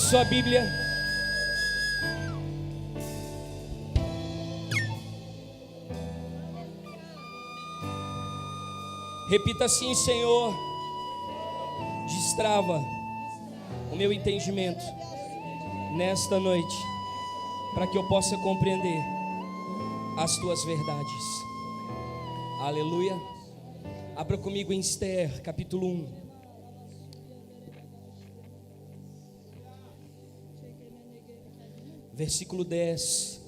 sua Bíblia. Repita assim: Senhor, destrava o meu entendimento nesta noite, para que eu possa compreender as tuas verdades. Aleluia. Abra comigo em Esther, capítulo 1. Versículo 10.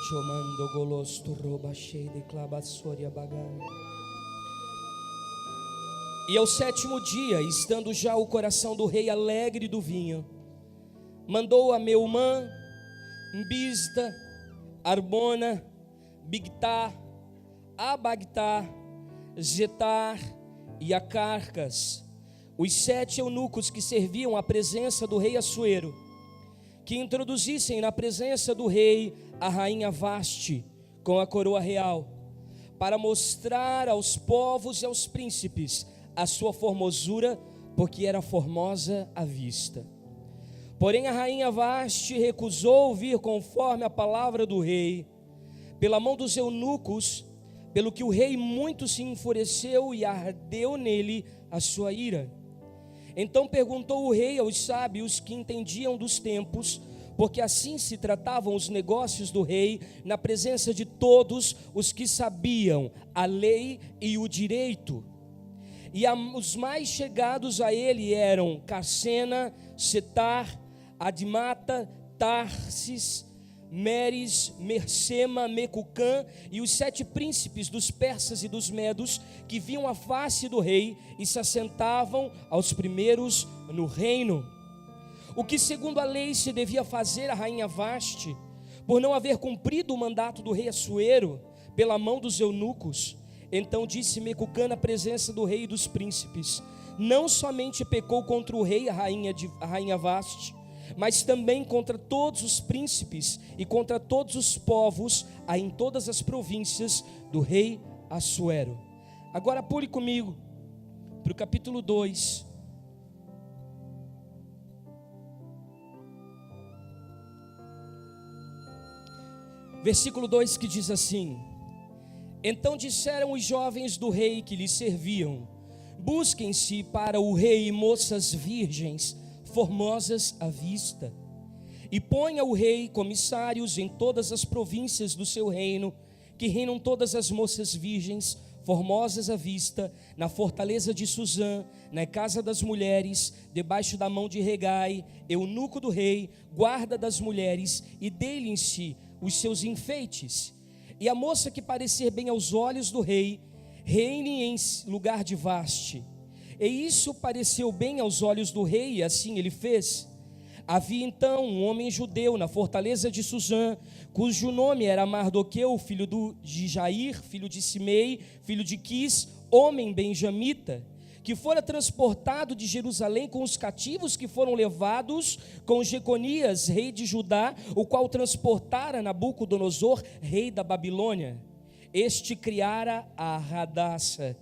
Chomando golosto roba cheio de clabassoria bagai. E ao 7º dia, estando já o coração do rei alegre do vinho, mandou a Meumã, Bizta, Arbona, Bigtá, Abagtá, Zetar e Acarcas, os 7 eunucos que serviam à presença do rei Assuero, que introduzissem na presença do rei a rainha Vaste com a coroa real, para mostrar aos povos e aos príncipes a sua formosura, porque era formosa à vista. Porém a rainha Vaste recusou vir conforme a palavra do rei, pela mão dos eunucos, pelo que o rei muito se enfureceu e ardeu nele a sua ira. Então perguntou o rei aos sábios que entendiam dos tempos, porque assim se tratavam os negócios do rei, na presença de todos os que sabiam a lei e o direito. E os mais chegados a ele eram Carsena, Setar, Admata, Tarsis, Meres, Mersema, Mecucã e os 7 príncipes dos persas e dos medos, que viam a face do rei e se assentavam aos primeiros no reino. O que segundo a lei se devia fazer a rainha Vaste, por não haver cumprido o mandato do rei Assuero, pela mão dos eunucos. Então disse Mecucã na presença do rei e dos príncipes: não somente pecou contra o rei a rainha Vaste, mas também contra todos os príncipes e contra todos os povos em todas as províncias do rei Assuero. Agora pule comigo para o capítulo 2. Versículo 2, que diz assim: então disseram os jovens do rei que lhe serviam: busquem-se para o rei moças virgens, formosas à vista, e ponha o rei comissários em todas as províncias do seu reino, que reinam todas as moças virgens, formosas à vista, na fortaleza de Suzã, na casa das mulheres, debaixo da mão de Regai, eunuco do rei, guarda das mulheres, e dê-lhe-se os seus enfeites. E a moça que parecer bem aos olhos do rei, reine em lugar de Vaste. E isso pareceu bem aos olhos do rei, e assim ele fez. Havia então um homem judeu na fortaleza de Suzã, cujo nome era Mardoqueu, filho de Jair, filho de Simei, filho de Quis, homem benjamita, que fora transportado de Jerusalém com os cativos que foram levados com Jeconias, rei de Judá, o qual transportara Nabucodonosor, rei da Babilônia. Este criara a Hadassah,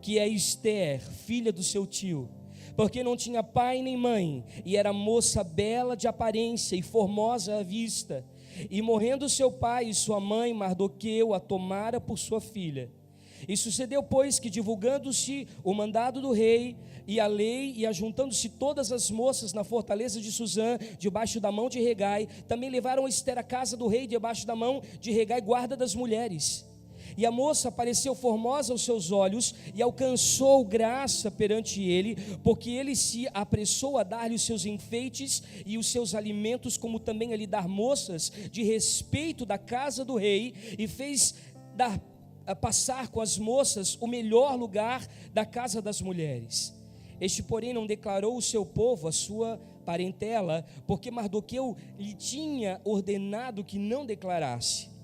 que é Esther, filha do seu tio, porque não tinha pai nem mãe, e era moça bela de aparência e formosa à vista. E morrendo seu pai e sua mãe, Mardoqueu a tomara por sua filha. E sucedeu, pois, que divulgando-se o mandado do rei e a lei, e ajuntando-se todas as moças na fortaleza de Suzã, debaixo da mão de Regai, também levaram Esther à casa do rei, debaixo da mão de Regai, guarda das mulheres. E a moça pareceu formosa aos seus olhos, e alcançou graça perante ele, porque ele se apressou a dar-lhe os seus enfeites e os seus alimentos, como também a lhe dar moças de respeito da casa do rei, e fez passar com as moças o melhor lugar da casa das mulheres. Este, porém, não declarou o seu povo, a sua parentela, porque Mardoqueu lhe tinha ordenado que não declarasse.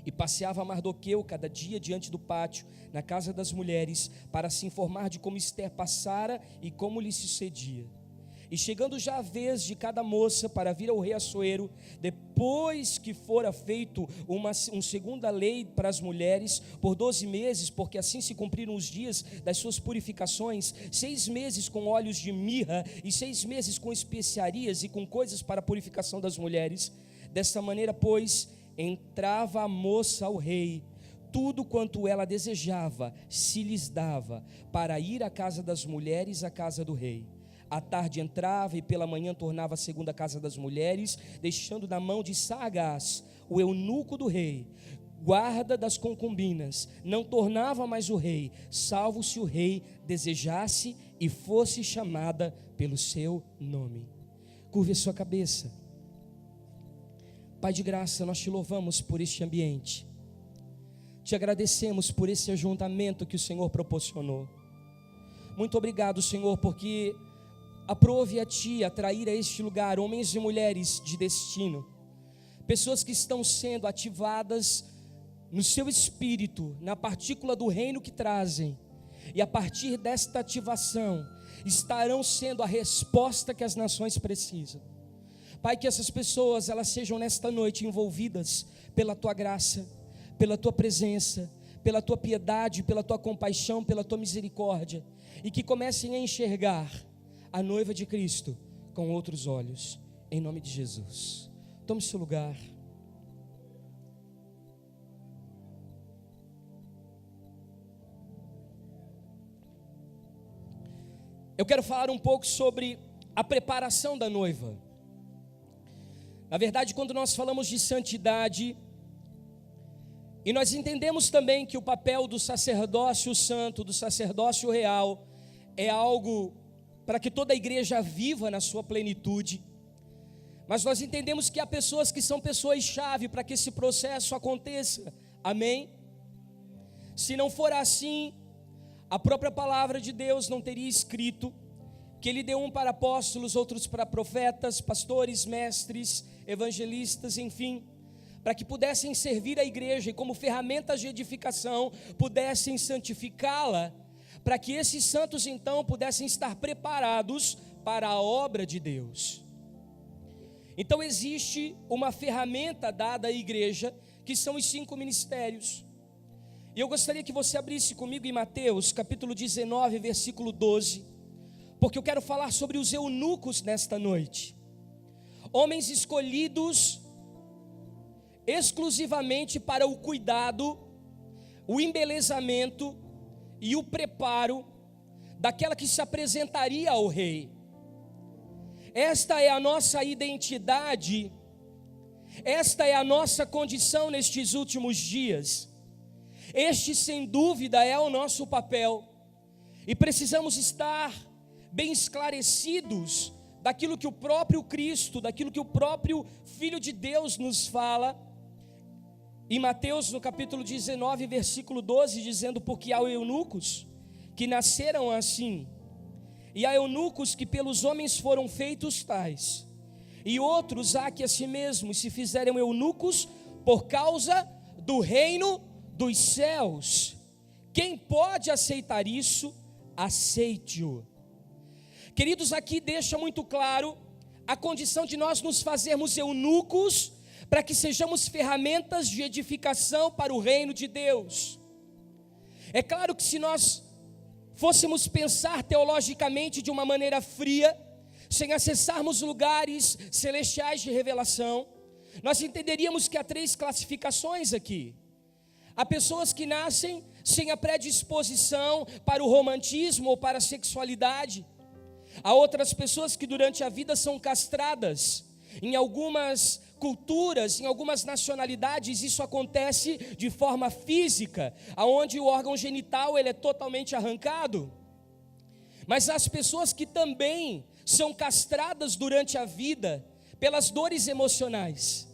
E passeava Mardoqueu cada dia diante do pátio, na casa das mulheres, para se informar de como Esther passara e como lhe sucedia. E chegando já a vez de cada moça para vir ao rei Assuero, depois que fora feito uma segunda lei para as mulheres, por 12 meses, porque assim se cumpriram os dias das suas purificações, 6 meses com óleos de mirra, e 6 meses com especiarias e com coisas para a purificação das mulheres. Desta maneira, pois, entrava a moça ao rei, tudo quanto ela desejava se lhes dava, para ir à casa das mulheres, à casa do rei. À tarde entrava e pela manhã tornava a segunda casa das mulheres, deixando na mão de Sagás, o eunuco do rei, guarda das concubinas. Não tornava mais o rei, salvo se o rei desejasse e fosse chamada pelo seu nome. Curve a sua cabeça. Pai de graça, nós te louvamos por este ambiente. Te agradecemos por esse ajuntamento que o Senhor proporcionou. Muito obrigado, Senhor, porque aprove a Ti atrair a este lugar homens e mulheres de destino, pessoas que estão sendo ativadas no seu espírito, na partícula do reino que trazem, e a partir desta ativação estarão sendo a resposta que as nações precisam. Pai, que essas pessoas elas sejam nesta noite envolvidas pela Tua graça, pela Tua presença, pela Tua piedade, pela Tua compaixão, pela Tua misericórdia, e que comecem a enxergar a noiva de Cristo com outros olhos, em nome de Jesus. Tome seu lugar. Eu quero falar um pouco sobre a preparação da noiva. Na verdade, quando nós falamos de santidade, e nós entendemos também que o papel do sacerdócio santo, do sacerdócio real, é algo para que toda a igreja viva na sua plenitude, mas nós entendemos que há pessoas que são pessoas-chave para que esse processo aconteça, amém? Se não for assim, a própria palavra de Deus não teria escrito que Ele deu um para apóstolos, outros para profetas, pastores, mestres, evangelistas, enfim, para que pudessem servir a igreja e como ferramentas de edificação, pudessem santificá-la, para que esses santos então pudessem estar preparados para a obra de Deus. Então existe uma ferramenta dada à igreja, que são os 5 ministérios. E eu gostaria que você abrisse comigo em Mateus capítulo 19, versículo 12, porque eu quero falar sobre os eunucos nesta noite. Homens escolhidos exclusivamente para o cuidado, o embelezamento e o preparo daquela que se apresentaria ao rei. Esta é a nossa identidade, esta é a nossa condição nestes últimos dias. Este, sem dúvida, é o nosso papel, e precisamos estar bem esclarecidos daquilo que o próprio Cristo, daquilo que o próprio Filho de Deus nos fala, em Mateus, no capítulo 19, versículo 12, dizendo: porque há eunucos que nasceram assim, e há eunucos que pelos homens foram feitos tais, e outros há que a si mesmos se fizeram eunucos por causa do reino dos céus. Quem pode aceitar isso, aceite-o. Queridos, aqui deixa muito claro a condição de nós nos fazermos eunucos, para que sejamos ferramentas de edificação para o reino de Deus. É claro que se nós fôssemos pensar teologicamente de uma maneira fria, sem acessarmos lugares celestiais de revelação, nós entenderíamos que há 3 classificações aqui. Há pessoas que nascem sem a predisposição para o romantismo ou para a sexualidade. Há outras pessoas que durante a vida são castradas. Em algumas culturas, em algumas nacionalidades, isso acontece de forma física, onde o órgão genital ele é totalmente arrancado. Mas há as pessoas que também são castradas durante a vida pelas dores emocionais,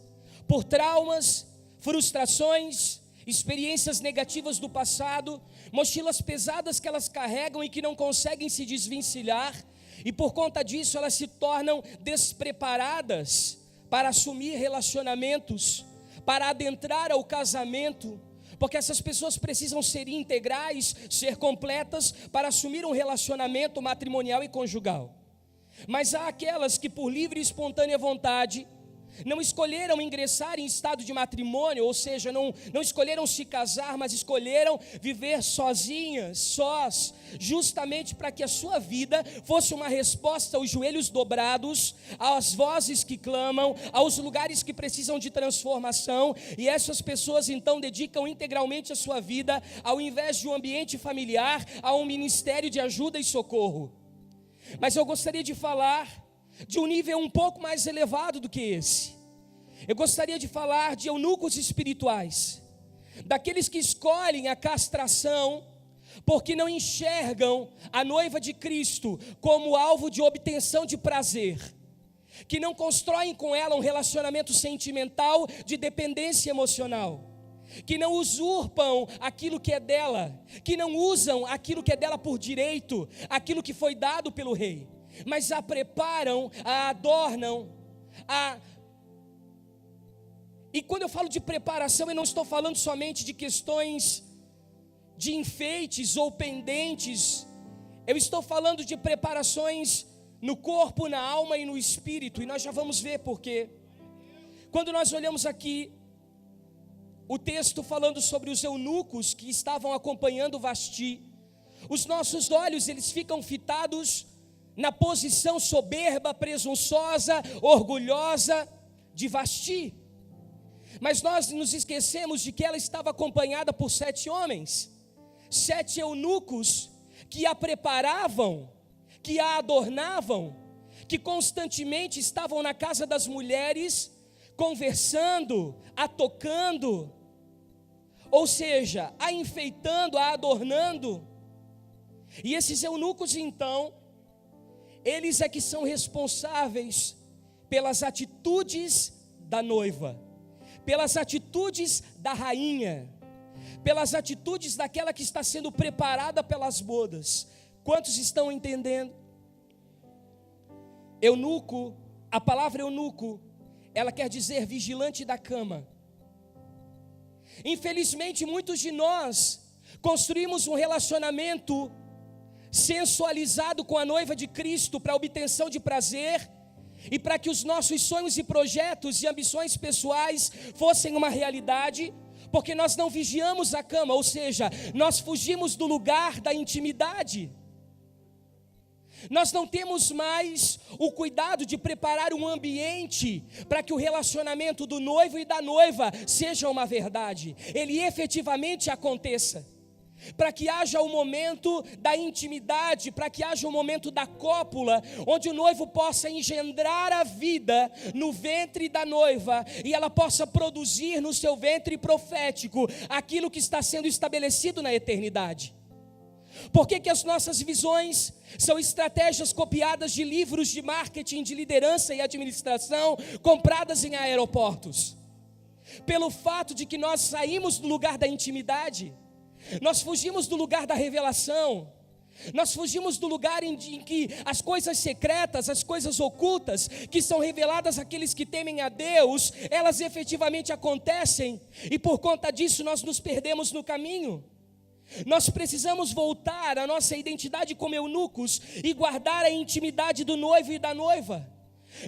por traumas, frustrações, experiências negativas do passado, mochilas pesadas que elas carregam e que não conseguem se desvencilhar, e por conta disso elas se tornam despreparadas para assumir relacionamentos, para adentrar ao casamento, porque essas pessoas precisam ser integrais, ser completas para assumir um relacionamento matrimonial e conjugal. Mas há aquelas que por livre e espontânea vontade não escolheram ingressar em estado de matrimônio, ou seja, não escolheram se casar, mas escolheram viver sozinhas, sós, justamente para que a sua vida fosse uma resposta aos joelhos dobrados, às vozes que clamam, aos lugares que precisam de transformação, e essas pessoas então dedicam integralmente a sua vida, ao invés de um ambiente familiar, a um ministério de ajuda e socorro. Mas eu gostaria de falar de um nível um pouco mais elevado do que esse. Eu gostaria de falar de eunucos espirituais, daqueles que escolhem a castração porque não enxergam a noiva de Cristo como alvo de obtenção de prazer, que não constroem com ela um relacionamento sentimental de dependência emocional, que não usurpam aquilo que é dela, que não usam aquilo que é dela por direito, aquilo que foi dado pelo rei, mas a preparam, a adornam, E quando eu falo de preparação, eu não estou falando somente de questões de enfeites ou pendentes, eu estou falando de preparações no corpo, na alma e no espírito, e nós já vamos ver por quê. Quando nós olhamos aqui o texto falando sobre os eunucos que estavam acompanhando Vasti, os nossos olhos eles ficam fitados na posição soberba, presunçosa, orgulhosa de Vasti. Mas nós nos esquecemos de que ela estava acompanhada por 7 homens, 7 eunucos que a preparavam, que a adornavam, que constantemente estavam na casa das mulheres, conversando, a tocando, ou seja, a enfeitando, a adornando. E esses eunucos então, eles é que são responsáveis pelas atitudes da noiva, pelas atitudes da rainha, pelas atitudes daquela que está sendo preparada pelas bodas. Quantos estão entendendo? Eunuco, a palavra eunuco, ela quer dizer vigilante da cama. Infelizmente, muitos de nós construímos um relacionamento sensualizado com a noiva de Cristo para obtenção de prazer e para que os nossos sonhos e projetos e ambições pessoais fossem uma realidade, porque nós não vigiamos a cama, ou seja, nós fugimos do lugar da intimidade. Nós não temos mais o cuidado de preparar um ambiente para que o relacionamento do noivo e da noiva seja uma verdade, ele efetivamente aconteça, para que haja o momento da intimidade, para que haja o momento da cópula, onde o noivo possa engendrar a vida no ventre da noiva, e ela possa produzir no seu ventre profético aquilo que está sendo estabelecido na eternidade. Por que as nossas visões são estratégias copiadas de livros de marketing, de liderança e administração, compradas em aeroportos? Pelo fato de que nós saímos do lugar da intimidade, nós fugimos do lugar da revelação, nós fugimos do lugar em que as coisas secretas, as coisas ocultas, que são reveladas àqueles que temem a Deus, elas efetivamente acontecem, e por conta disso nós nos perdemos no caminho. Nós precisamos voltar à nossa identidade como eunucos e guardar a intimidade do noivo e da noiva.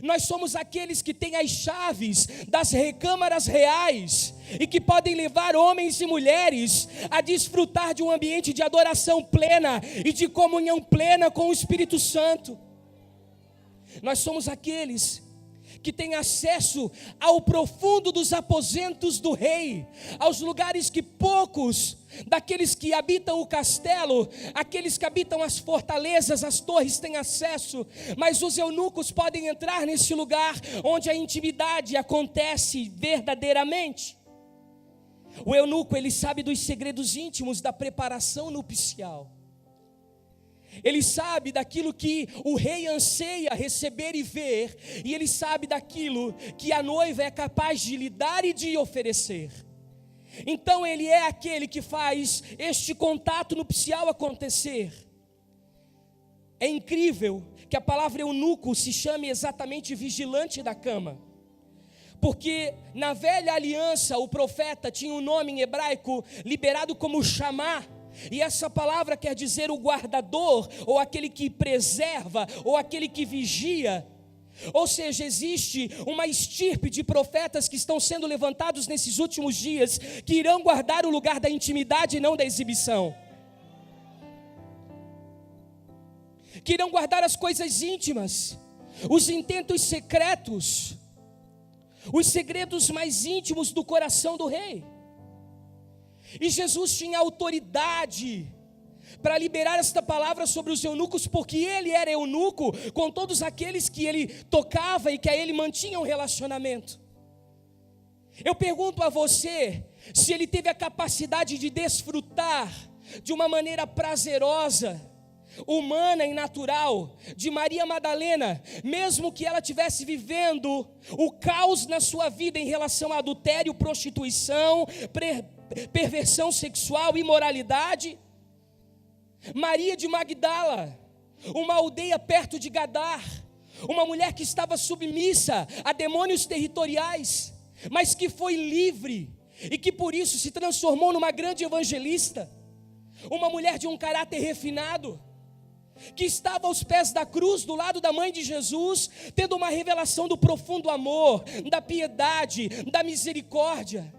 Nós somos aqueles que têm as chaves das recâmaras reais e que podem levar homens e mulheres a desfrutar de um ambiente de adoração plena e de comunhão plena com o Espírito Santo. Nós somos aqueles que têm acesso ao profundo dos aposentos do rei, aos lugares que poucos daqueles que habitam o castelo, aqueles que habitam as fortalezas, as torres têm acesso, mas os eunucos podem entrar nesse lugar onde a intimidade acontece verdadeiramente. O eunuco, ele sabe dos segredos íntimos da preparação nupcial. Ele sabe daquilo que o rei anseia receber e ver, e ele sabe daquilo que a noiva é capaz de lhe dar e de oferecer. Então ele é aquele que faz este contato nupcial acontecer. É incrível que a palavra eunuco se chame exatamente vigilante da cama, porque na velha aliança o profeta tinha um nome em hebraico liberado como chamá, E essa palavra quer dizer o guardador, ou aquele que preserva, ou aquele que vigia. Ou seja, existe uma estirpe de profetas que estão sendo levantados nesses últimos dias, que irão guardar o lugar da intimidade e não da exibição, que irão guardar as coisas íntimas, os intentos secretos, os segredos mais íntimos do coração do rei. E Jesus tinha autoridade para liberar esta palavra sobre os eunucos, porque ele era eunuco com todos aqueles que ele tocava e que a ele mantinha um relacionamento. Eu pergunto a você, se ele teve a capacidade de desfrutar de uma maneira prazerosa, humana e natural, de Maria Madalena, mesmo que ela estivesse vivendo o caos na sua vida em relação a adultério, prostituição, perversão sexual, imoralidade. Maria de Magdala, uma aldeia perto de Gadar, uma mulher que estava submissa a demônios territoriais, mas que foi livre e que por isso se transformou numa grande evangelista, uma mulher de um caráter refinado, que estava aos pés da cruz, do lado da mãe de Jesus, tendo uma revelação do profundo amor, da piedade, da misericórdia.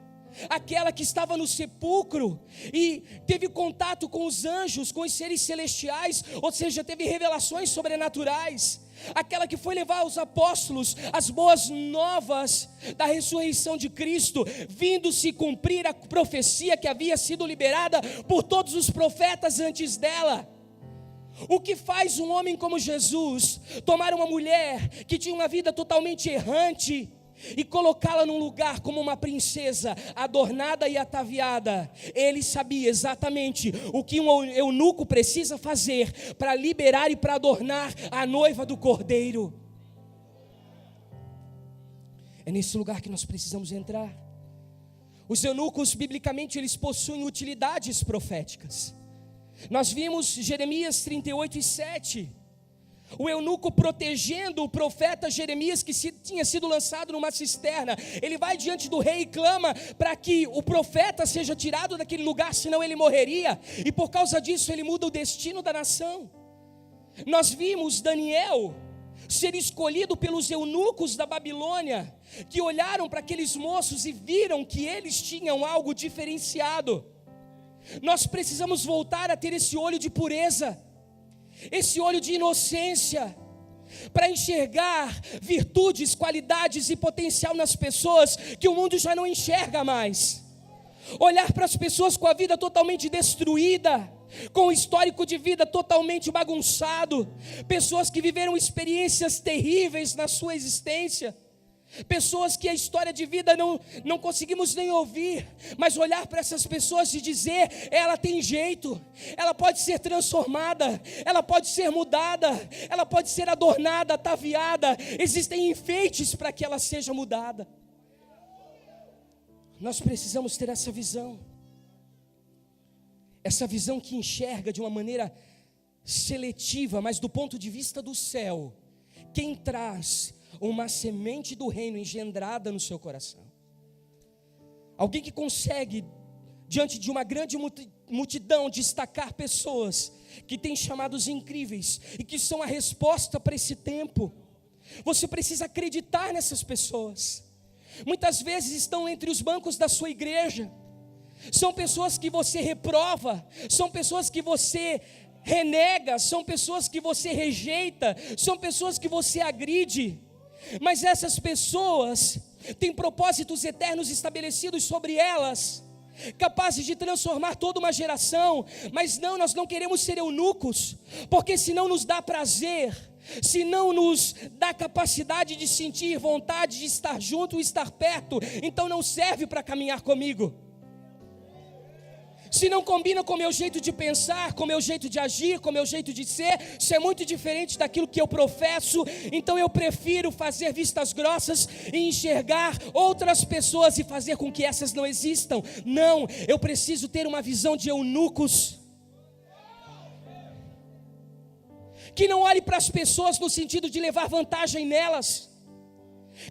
Aquela que estava no sepulcro e teve contato com os anjos, com os seres celestiais, ou seja, teve revelações sobrenaturais. Aquela que foi levar aos apóstolos as boas novas da ressurreição de Cristo, vindo se cumprir a profecia que havia sido liberada por todos os profetas antes dela. O que faz um homem como Jesus tomar uma mulher que tinha uma vida totalmente errante e colocá-la num lugar como uma princesa, adornada e ataviada? Ele sabia exatamente o que um eunuco precisa fazer para liberar e para adornar a noiva do Cordeiro. É nesse lugar que nós precisamos entrar. Os eunucos, biblicamente, eles possuem utilidades proféticas. Nós vimos Jeremias 38:7, o eunuco protegendo o profeta Jeremias, que tinha sido lançado numa cisterna. Ele vai diante do rei e clama para que o profeta seja tirado daquele lugar, senão ele morreria, e por causa disso ele muda o destino da nação. Nós vimos Daniel ser escolhido pelos eunucos da Babilônia, que olharam para aqueles moços e viram que eles tinham algo diferenciado. Nós precisamos voltar a ter esse olho de pureza, esse olho de inocência, para enxergar virtudes, qualidades e potencial nas pessoas que o mundo já não enxerga mais. Olhar para as pessoas com a vida totalmente destruída, com o histórico de vida totalmente bagunçado, pessoas que viveram experiências terríveis na sua existência, pessoas que a história de vida não conseguimos nem ouvir, mas olhar para essas pessoas e dizer: ela tem jeito, ela pode ser transformada, ela pode ser mudada, ela pode ser adornada, ataviada, existem enfeites para que ela seja mudada. Nós precisamos ter essa visão que enxerga de uma maneira seletiva, mas do ponto de vista do céu, quem traz uma semente do reino engendrada no seu coração. Alguém que consegue, diante de uma grande multidão, destacar pessoas que têm chamados incríveis e que são a resposta para esse tempo. Você precisa acreditar nessas pessoas. Muitas vezes estão entre os bancos da sua igreja. São pessoas que você reprova, são pessoas que você renega, são pessoas que você rejeita, são pessoas que você agride. Mas essas pessoas têm propósitos eternos estabelecidos sobre elas, capazes de transformar toda uma geração. Mas não, nós não queremos ser eunucos, porque se não nos dá prazer, se não nos dá capacidade de sentir vontade de estar junto, estar perto, então não serve para caminhar comigo. Se não combina com o meu jeito de pensar, com o meu jeito de agir, com o meu jeito de ser, se é muito diferente daquilo que eu professo, então eu prefiro fazer vistas grossas e enxergar outras pessoas e fazer com que essas não existam. Não, eu preciso ter uma visão de eunucos, que não olhe para as pessoas no sentido de levar vantagem nelas,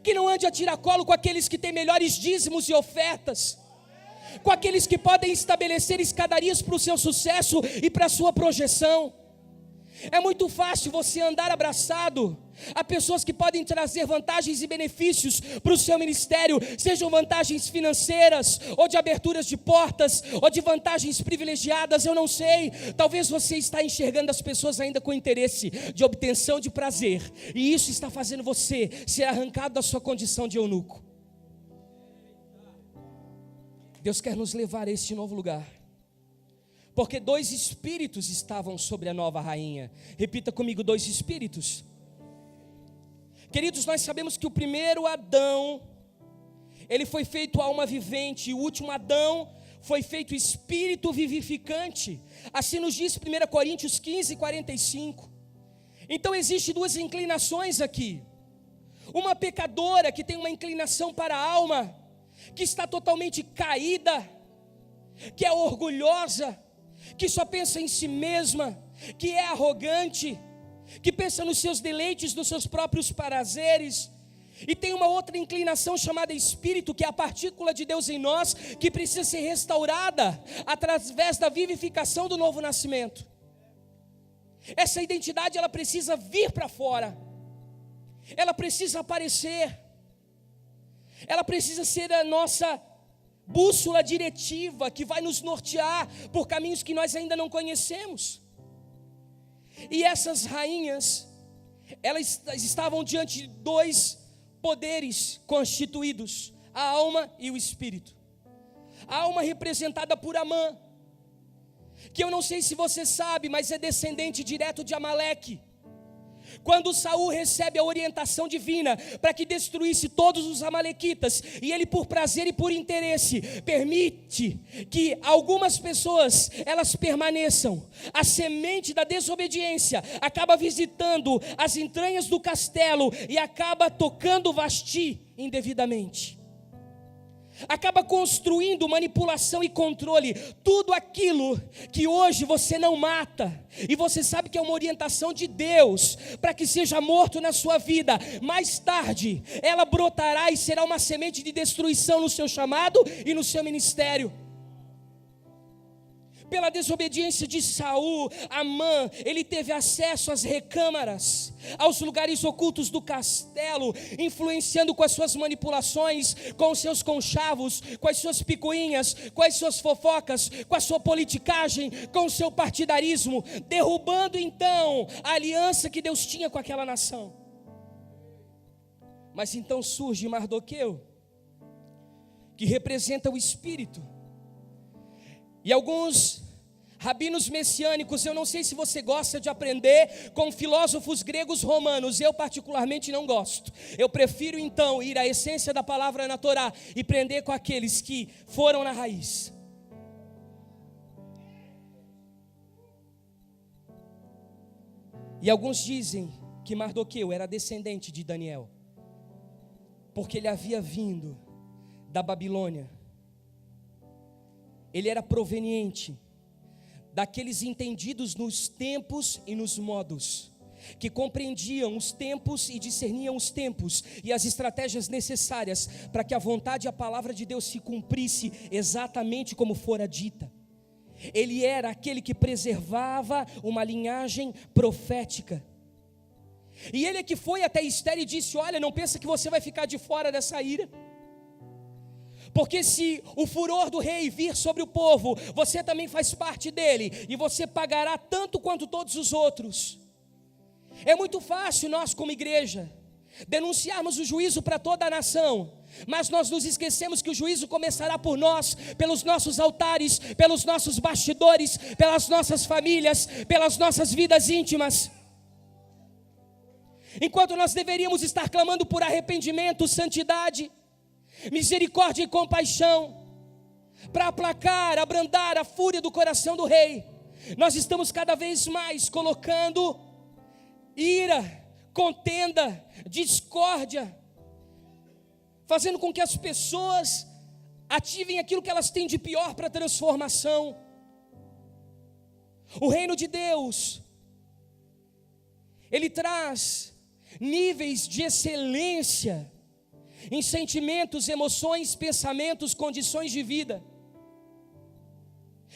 que não ande a tiracolo com aqueles que têm melhores dízimos e ofertas, com aqueles que podem estabelecer escadarias para o seu sucesso e para a sua projeção. É muito fácil você andar abraçado a pessoas que podem trazer vantagens e benefícios para o seu ministério, sejam vantagens financeiras, ou de aberturas de portas, ou de vantagens privilegiadas, eu não sei. Talvez você está enxergando as pessoas ainda com interesse de obtenção de prazer, e isso está fazendo você ser arrancado da sua condição de eunuco. Deus quer nos levar a este novo lugar, porque 2 espíritos estavam sobre a nova rainha. Repita comigo: 2 espíritos. Queridos, nós sabemos que o primeiro Adão, ele foi feito alma vivente, e o último Adão foi feito espírito vivificante. Assim nos diz 1 Coríntios 15, 45. Então existe 2 inclinações aqui. Uma pecadora que tem uma inclinação para a alma, que está totalmente caída, que é orgulhosa, que só pensa em si mesma, que é arrogante, que pensa nos seus deleites, nos seus próprios prazeres. E tem uma outra inclinação chamada espírito, que é a partícula de Deus em nós, que precisa ser restaurada através da vivificação do novo nascimento. Essa identidade, ela precisa vir para fora, ela precisa aparecer, ela precisa ser a nossa bússola diretiva, que vai nos nortear por caminhos que nós ainda não conhecemos. E essas rainhas, elas estavam diante de 2 poderes constituídos: a alma e o espírito. A alma representada por Amã, que eu não sei se você sabe, mas é descendente direto de Amaleque. Quando Saul recebe a orientação divina para que destruísse todos os amalequitas, e ele, por prazer e por interesse, permite que algumas pessoas elas permaneçam, a semente da desobediência acaba visitando as entranhas do castelo e acaba tocando Vasti indevidamente. Acaba construindo manipulação e controle. Tudo aquilo que hoje você não mata, e você sabe que é uma orientação de Deus para que seja morto na sua vida, mais tarde ela brotará e será uma semente de destruição no seu chamado e no seu ministério. Pela desobediência de Saul, Amã, ele teve acesso às recâmaras, aos lugares ocultos do castelo, influenciando com as suas manipulações, com os seus conchavos, com as suas picuinhas, com as suas fofocas, com a sua politicagem, com o seu partidarismo, derrubando então a aliança que Deus tinha com aquela nação. Mas então surge Mardoqueu, que representa o espírito. E alguns rabinos messiânicos, eu não sei se você gosta de aprender com filósofos gregos romanos, eu particularmente não gosto. Eu prefiro então ir à essência da palavra na Torá e aprender com aqueles que foram na raiz. E alguns dizem que Mardoqueu era descendente de Daniel, porque ele havia vindo da Babilônia. Ele era proveniente daqueles entendidos nos tempos e nos modos, que compreendiam os tempos e discerniam os tempos e as estratégias necessárias para que a vontade e a palavra de Deus se cumprisse exatamente como fora dita. Ele era aquele que preservava uma linhagem profética. E ele é que foi até Esther e disse: olha, não pensa que você vai ficar de fora dessa ira, porque se o furor do rei vir sobre o povo, você também faz parte dele, e você pagará tanto quanto todos os outros. É muito fácil nós como igreja denunciarmos o juízo para toda a nação, mas nós nos esquecemos que o juízo começará por nós, pelos nossos altares, pelos nossos bastidores, pelas nossas famílias, pelas nossas vidas íntimas. Enquanto nós deveríamos estar clamando por arrependimento, santidade, misericórdia e compaixão, para aplacar, abrandar a fúria do coração do rei, nós estamos cada vez mais colocando ira, contenda, discórdia, fazendo com que as pessoas ativem aquilo que elas têm de pior para transformação. O reino de Deus, ele traz níveis de excelência em sentimentos, emoções, pensamentos, condições de vida.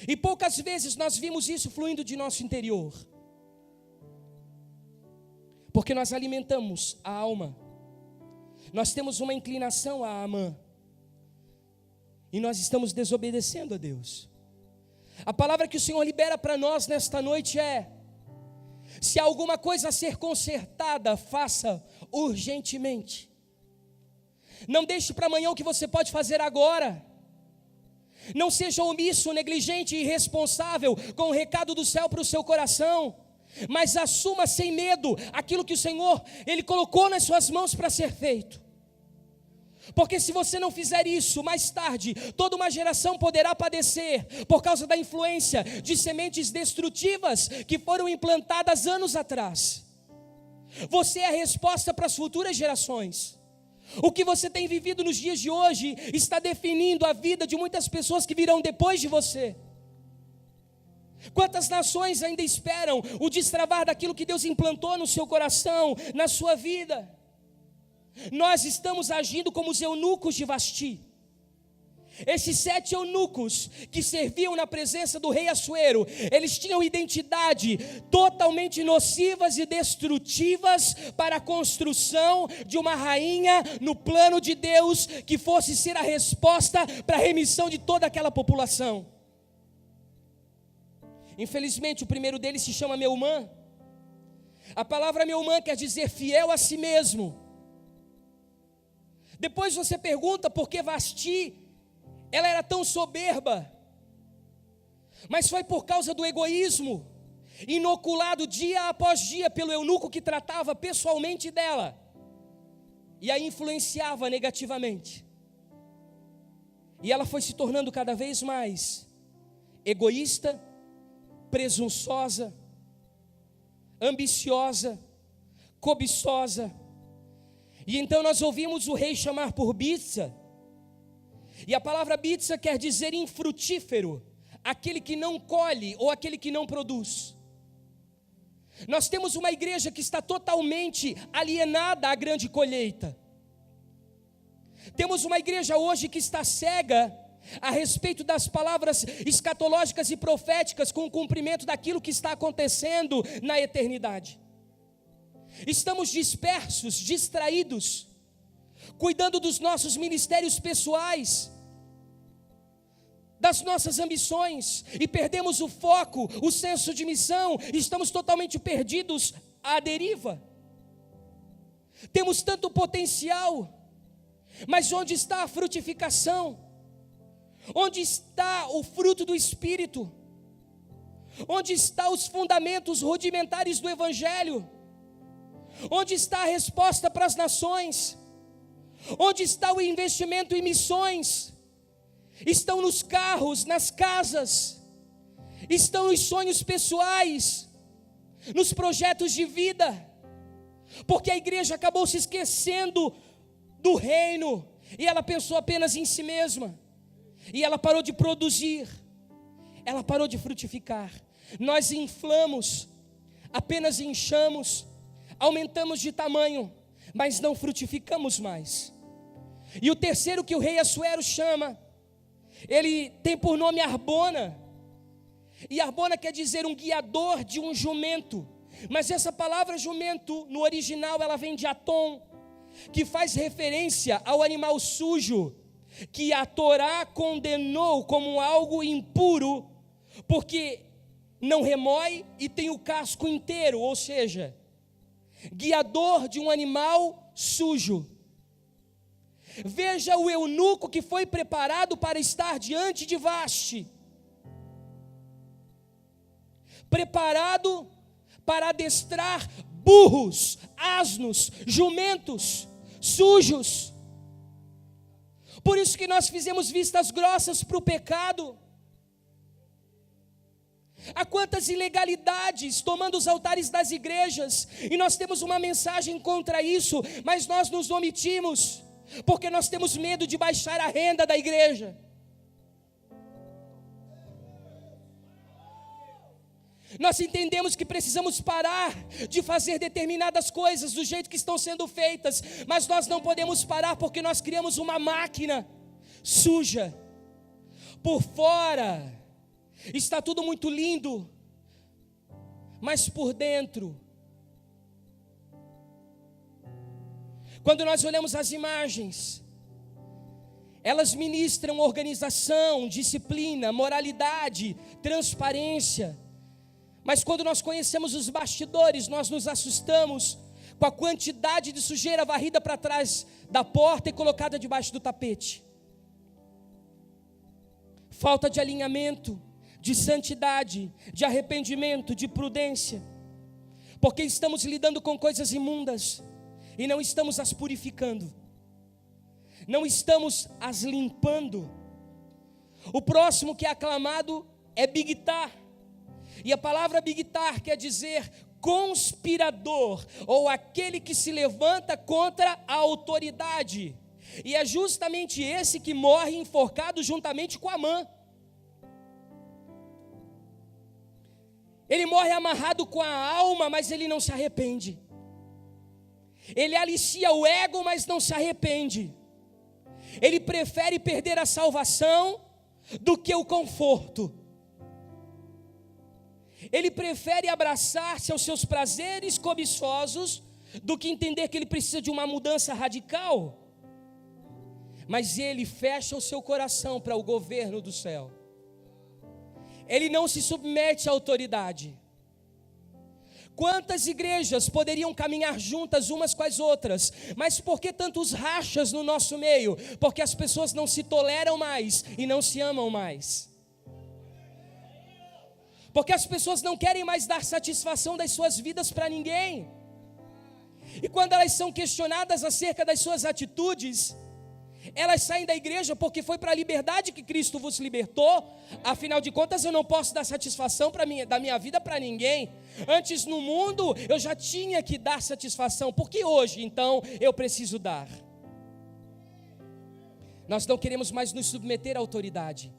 E poucas vezes nós vimos isso fluindo de nosso interior. Porque nós alimentamos a alma. Nós temos uma inclinação a Amã. E nós estamos desobedecendo a Deus. A palavra que o Senhor libera para nós nesta noite é: se há alguma coisa a ser consertada, faça urgentemente. Não deixe para amanhã o que você pode fazer agora. Não seja omisso, negligente e irresponsável com o recado do céu para o seu coração, mas assuma sem medo aquilo que o Senhor, Ele colocou nas suas mãos para ser feito. Porque se você não fizer isso, mais tarde, toda uma geração poderá padecer por causa da influência de sementes destrutivas que foram implantadas anos atrás. Você é a resposta para as futuras gerações. O que você tem vivido nos dias de hoje está definindo a vida de muitas pessoas que virão depois de você. Quantas nações ainda esperam o destravar daquilo que Deus implantou no seu coração, na sua vida? Nós estamos agindo como os eunucos de Vasti. Esses 7 eunucos que serviam na presença do rei Assuero, eles tinham identidade totalmente nocivas e destrutivas para a construção de uma rainha no plano de Deus, que fosse ser a resposta para a remissão de toda aquela população. Infelizmente o primeiro deles se chama Meumã. A palavra Meumã quer dizer fiel a si mesmo. Depois você pergunta por que Vasti, ela era tão soberba. Mas foi por causa do egoísmo, inoculado dia após dia pelo eunuco que tratava pessoalmente dela, e a influenciava negativamente. E ela foi se tornando cada vez mais egoísta, presunçosa, ambiciosa, cobiçosa. E então nós ouvimos o rei chamar por Bitsa, e a palavra Bitsa quer dizer infrutífero, aquele que não colhe ou aquele que não produz. Nós temos uma igreja que está totalmente alienada à grande colheita. Temos uma igreja hoje que está cega a respeito das palavras escatológicas e proféticas com o cumprimento daquilo que está acontecendo na eternidade. Estamos dispersos, distraídos, cuidando dos nossos ministérios pessoais, das nossas ambições, e perdemos o foco, o senso de missão. Estamos totalmente perdidos à deriva. Temos tanto potencial, mas onde está a frutificação? Onde está o fruto do Espírito? Onde estão os fundamentos rudimentares do Evangelho? Onde está a resposta para as nações? Onde está o investimento em missões? Estão nos carros, nas casas, estão nos sonhos pessoais, nos projetos de vida, porque a igreja acabou se esquecendo do reino, e ela pensou apenas em si mesma, e ela parou de produzir, ela parou de frutificar. Nós inflamos, apenas inchamos, aumentamos de tamanho, mas não frutificamos mais. E o terceiro que o rei Assuero chama, ele tem por nome Arbona, e Arbona quer dizer um guiador de um jumento, mas essa palavra jumento, no original, ela vem de Atom, que faz referência ao animal sujo, que a Torá condenou como algo impuro, porque não remói e tem o casco inteiro, ou seja, guiador de um animal sujo. Veja o eunuco que foi preparado para estar diante de Vasti, preparado para adestrar burros, asnos, jumentos sujos. Por isso que nós fizemos vistas grossas para o pecado. Há quantas ilegalidades tomando os altares das igrejas, e nós temos uma mensagem contra isso, mas nós nos omitimos, porque nós temos medo de baixar a renda da igreja. Nós entendemos que precisamos parar de fazer determinadas coisas do jeito que estão sendo feitas, mas nós não podemos parar porque nós criamos uma máquina suja. Por fora está tudo muito lindo, mas por dentro, quando nós olhamos as imagens, elas ministram organização, disciplina, moralidade, transparência. Mas quando nós conhecemos os bastidores, nós nos assustamos com a quantidade de sujeira varrida para trás da porta e colocada debaixo do tapete. Falta de alinhamento, de santidade, de arrependimento, de prudência. Porque estamos lidando com coisas imundas e não estamos as purificando. Não estamos as limpando. O próximo que é aclamado é Bigtar. E a palavra Bigtar quer dizer conspirador, ou aquele que se levanta contra a autoridade. E é justamente esse que morre enforcado juntamente com Amã. Ele morre amarrado com a alma, mas ele não se arrepende. Ele alicia o ego, mas não se arrepende. Ele prefere perder a salvação do que o conforto. Ele prefere abraçar-se aos seus prazeres cobiçosos do que entender que ele precisa de uma mudança radical. Mas ele fecha o seu coração para o governo do céu. Ele não se submete à autoridade. Quantas igrejas poderiam caminhar juntas umas com as outras, mas por que tantos rachas no nosso meio? Porque as pessoas não se toleram mais e não se amam mais. Porque as pessoas não querem mais dar satisfação das suas vidas para ninguém. E quando elas são questionadas acerca das suas atitudes, elas saem da igreja porque foi para a liberdade que Cristo vos libertou. Afinal de contas, eu não posso dar satisfação da minha vida para ninguém. Antes no mundo eu já tinha que dar satisfação, porque hoje então eu preciso dar. Nós não queremos mais nos submeter à autoridade.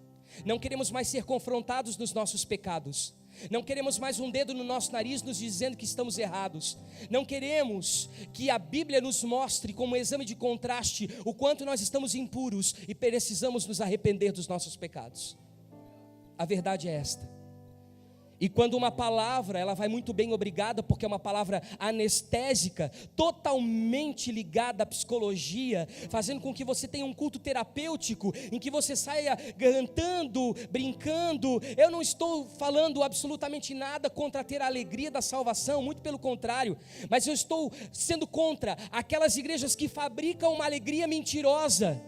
Não queremos mais ser confrontados nos nossos pecados. Não queremos mais um dedo no nosso nariz nos dizendo que estamos errados. Não queremos que a Bíblia nos mostre como um exame de contraste o quanto nós estamos impuros e precisamos nos arrepender dos nossos pecados. A verdade é esta. E quando uma palavra, ela vai muito bem, obrigada, porque é uma palavra anestésica, totalmente ligada à psicologia, fazendo com que você tenha um culto terapêutico, em que você saia cantando, brincando. Eu não estou falando absolutamente nada contra ter a alegria da salvação, muito pelo contrário, mas eu estou sendo contra aquelas igrejas que fabricam uma alegria mentirosa,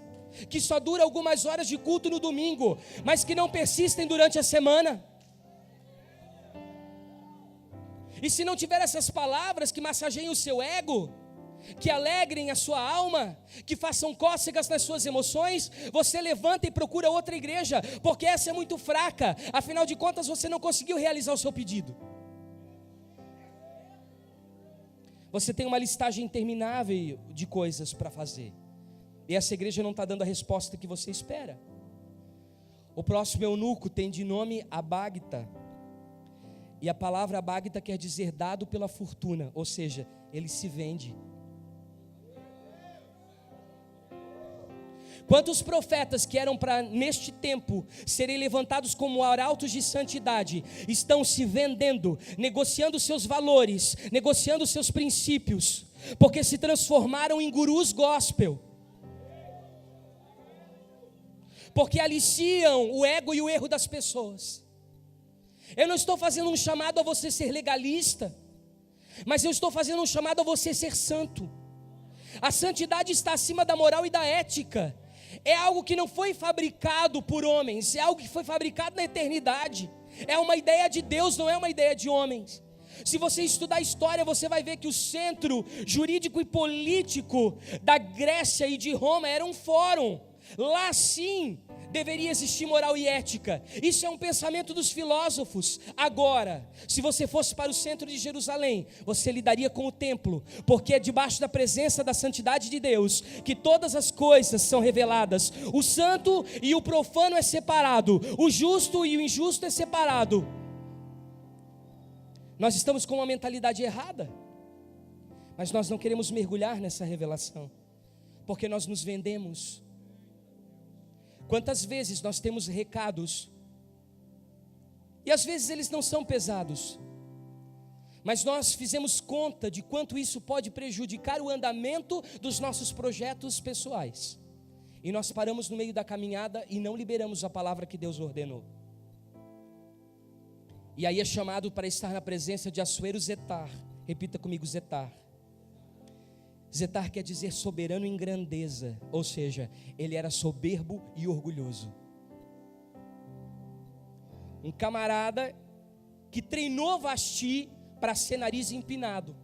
que só dura algumas horas de culto no domingo, mas que não persistem durante a semana. E se não tiver essas palavras que massageiem o seu ego, que alegrem a sua alma, que façam cócegas nas suas emoções, você levanta e procura outra igreja, porque essa é muito fraca. Afinal de contas, você não conseguiu realizar o seu pedido. Você tem uma listagem interminável de coisas para fazer, e essa igreja não está dando a resposta que você espera. O próximo eunuco tem de nome Abagta. E a palavra Abagta quer dizer dado pela fortuna, ou seja, ele se vende. Quantos profetas que eram para neste tempo serem levantados como arautos de santidade, estão se vendendo, negociando seus valores, negociando seus princípios, porque se transformaram em gurus gospel, porque aliciam o ego e o erro das pessoas. Eu não estou fazendo um chamado a você ser legalista, mas eu estou fazendo um chamado a você ser santo. A santidade está acima da moral e da ética. É algo que não foi fabricado por homens, é algo que foi fabricado na eternidade. É uma ideia de Deus, não é uma ideia de homens. Se você estudar a história, você vai ver que o centro jurídico e político da Grécia e de Roma era um fórum. Lá sim deveria existir moral e ética. Isso é um pensamento dos filósofos. Agora, se você fosse para o centro de Jerusalém, você lidaria com o templo, porque é debaixo da presença da santidade de Deus que todas as coisas são reveladas. O santo e o profano é separado, o justo e o injusto é separado. Nós estamos com uma mentalidade errada, mas nós não queremos mergulhar nessa revelação, porque nós nos vendemos. Quantas vezes nós temos recados E às vezes eles não são pesados, mas nós fizemos conta de quanto isso pode prejudicar o andamento dos nossos projetos pessoais. E nós paramos no meio da caminhada e não liberamos a palavra que Deus ordenou. E aí é chamado para estar na presença de Assuero Zetar. Repita comigo, Zetar. Zetar quer dizer soberano em grandeza, ou seja, ele era soberbo e orgulhoso. Um camarada que treinou Vasti para ser nariz empinado,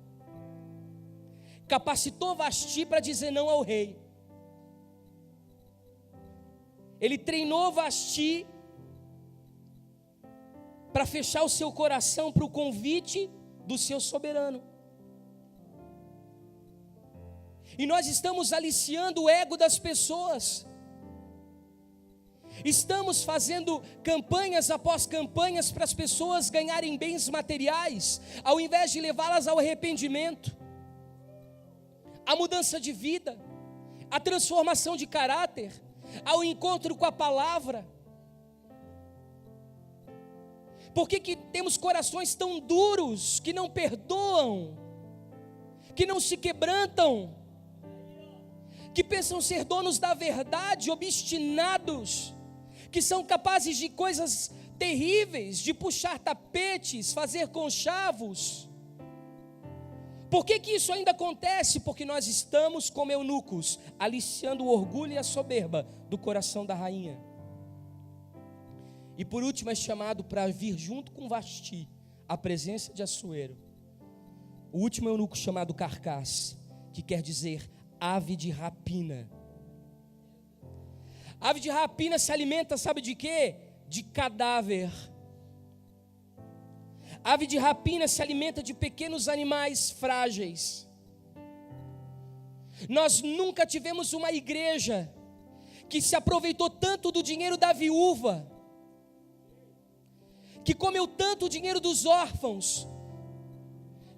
capacitou Vasti para dizer não ao rei. Ele treinou Vasti para fechar o seu coração para o convite do seu soberano. E nós estamos aliciando o ego das pessoas. Estamos fazendo campanhas após campanhas para as pessoas ganharem bens materiais, ao invés de levá-las ao arrependimento, à mudança de vida, à transformação de caráter, ao encontro com a palavra. Por que temos corações tão duros, que não perdoam, que não se quebrantam, que pensam ser donos da verdade, obstinados, que são capazes de coisas terríveis, de puxar tapetes, fazer conchavos? Por que isso ainda acontece? Porque nós estamos como eunucos, aliciando o orgulho e a soberba do coração da rainha. E por último é chamado para vir junto com Vasti, a presença de Assuero. O último eunuco chamado Carcas, que quer dizer ave de rapina. Ave de rapina se alimenta, sabe de quê? De cadáver. Ave de rapina se alimenta de pequenos animais frágeis. Nós nunca tivemos uma igreja que se aproveitou tanto do dinheiro da viúva, que comeu tanto o dinheiro dos órfãos,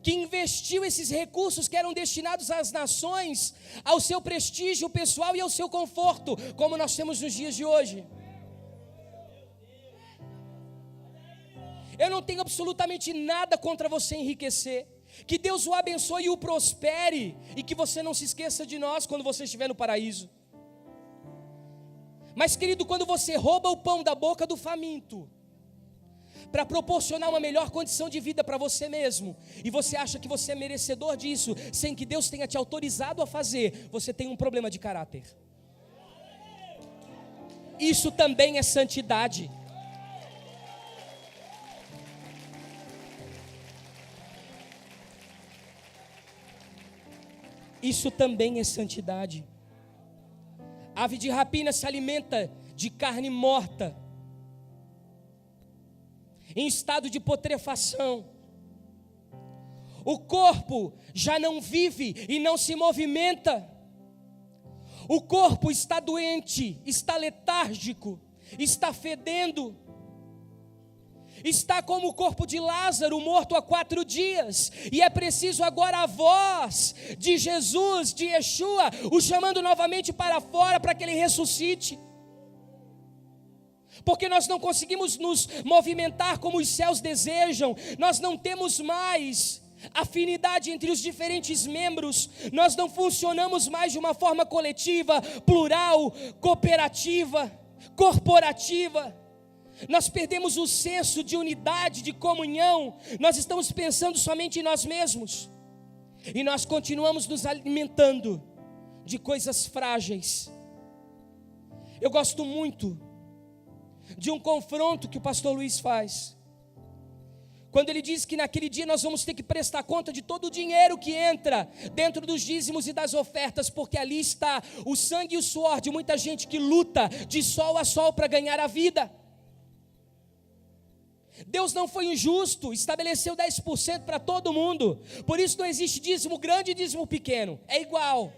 que investiu esses recursos que eram destinados às nações, ao seu prestígio pessoal e ao seu conforto, como nós temos nos dias de hoje. Eu não tenho absolutamente nada contra você enriquecer. Que Deus o abençoe e o prospere, e que você não se esqueça de nós quando você estiver no paraíso. Mas, querido, quando você rouba o pão da boca do faminto, para proporcionar uma melhor condição de vida para você mesmo, e você acha que você é merecedor disso, sem que Deus tenha te autorizado a fazer, você tem um problema de caráter. Isso também é santidade. Isso também é santidade. Ave de rapina se alimenta de carne morta, em estado de putrefação. O corpo já não vive e não se movimenta. O corpo está doente, está letárgico, está fedendo. Está como o corpo de Lázaro, morto há 4 dias. E é preciso agora a voz de Jesus, de Yeshua, o chamando novamente para fora, para que ele ressuscite. Porque nós não conseguimos nos movimentar como os céus desejam. Nós não temos mais afinidade entre os diferentes membros. Nós não funcionamos mais de uma forma coletiva, plural, cooperativa, corporativa. Nós perdemos o senso de unidade, de comunhão. Nós estamos pensando somente em nós mesmos. E nós continuamos nos alimentando de coisas frágeis. Eu gosto muito de um confronto que o pastor Luiz faz, quando ele diz que naquele dia nós vamos ter que prestar conta de todo o dinheiro que entra dentro dos dízimos e das ofertas, porque ali está o sangue e o suor de muita gente que luta de sol a sol para ganhar a vida. Deus não foi injusto, estabeleceu 10% para todo mundo. Por isso não existe dízimo grande e dízimo pequeno, é igual.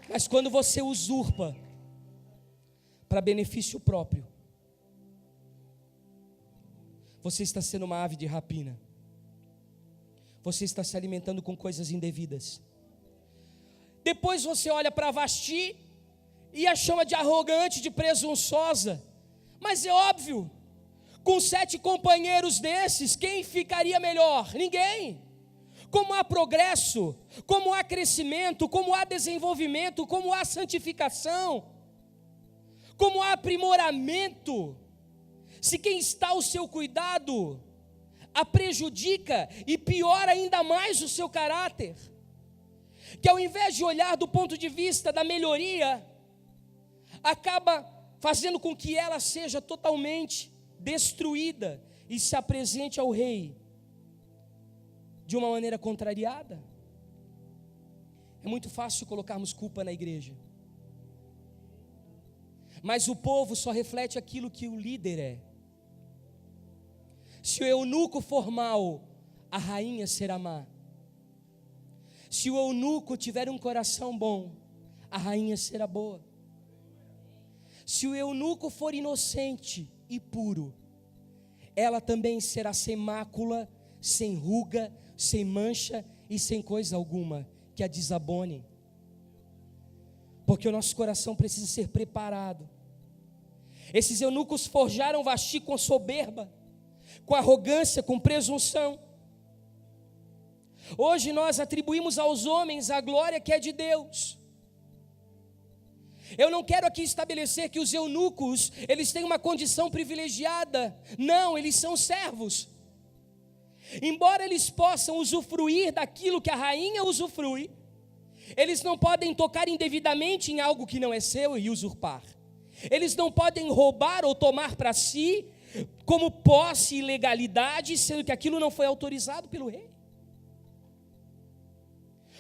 Mas quando você usurpa para benefício próprio, você está sendo uma ave de rapina. Você está se alimentando com coisas indevidas. Depois você olha para Vasti e a chama de arrogante, de presunçosa. Mas é óbvio, com 7 companheiros desses, quem ficaria melhor? Ninguém. Como há progresso, como há crescimento, como há desenvolvimento, como há santificação, como há aprimoramento, se quem está ao seu cuidado a prejudica e piora ainda mais o seu caráter, que ao invés de olhar do ponto de vista da melhoria, acaba fazendo com que ela seja totalmente destruída e se apresente ao rei de uma maneira contrariada. É muito fácil colocarmos culpa na igreja, mas o povo só reflete aquilo que o líder é. Se o eunuco for mau, a rainha será má. Se o eunuco tiver um coração bom, a rainha será boa. Se o eunuco for inocente e puro, ela também será sem mácula, sem ruga, sem mancha e sem coisa alguma que a desabone. Porque o nosso coração precisa ser preparado. Esses eunucos forjaram Vasti com soberba, com arrogância, com presunção. Hoje nós atribuímos aos homens a glória que é de Deus. Eu não quero aqui estabelecer que os eunucos, eles têm uma condição privilegiada. Não, eles são servos. Embora eles possam usufruir daquilo que a rainha usufrui, eles não podem tocar indevidamente em algo que não é seu e usurpar. Eles não podem roubar ou tomar para si como posse e legalidade, sendo que aquilo não foi autorizado pelo rei.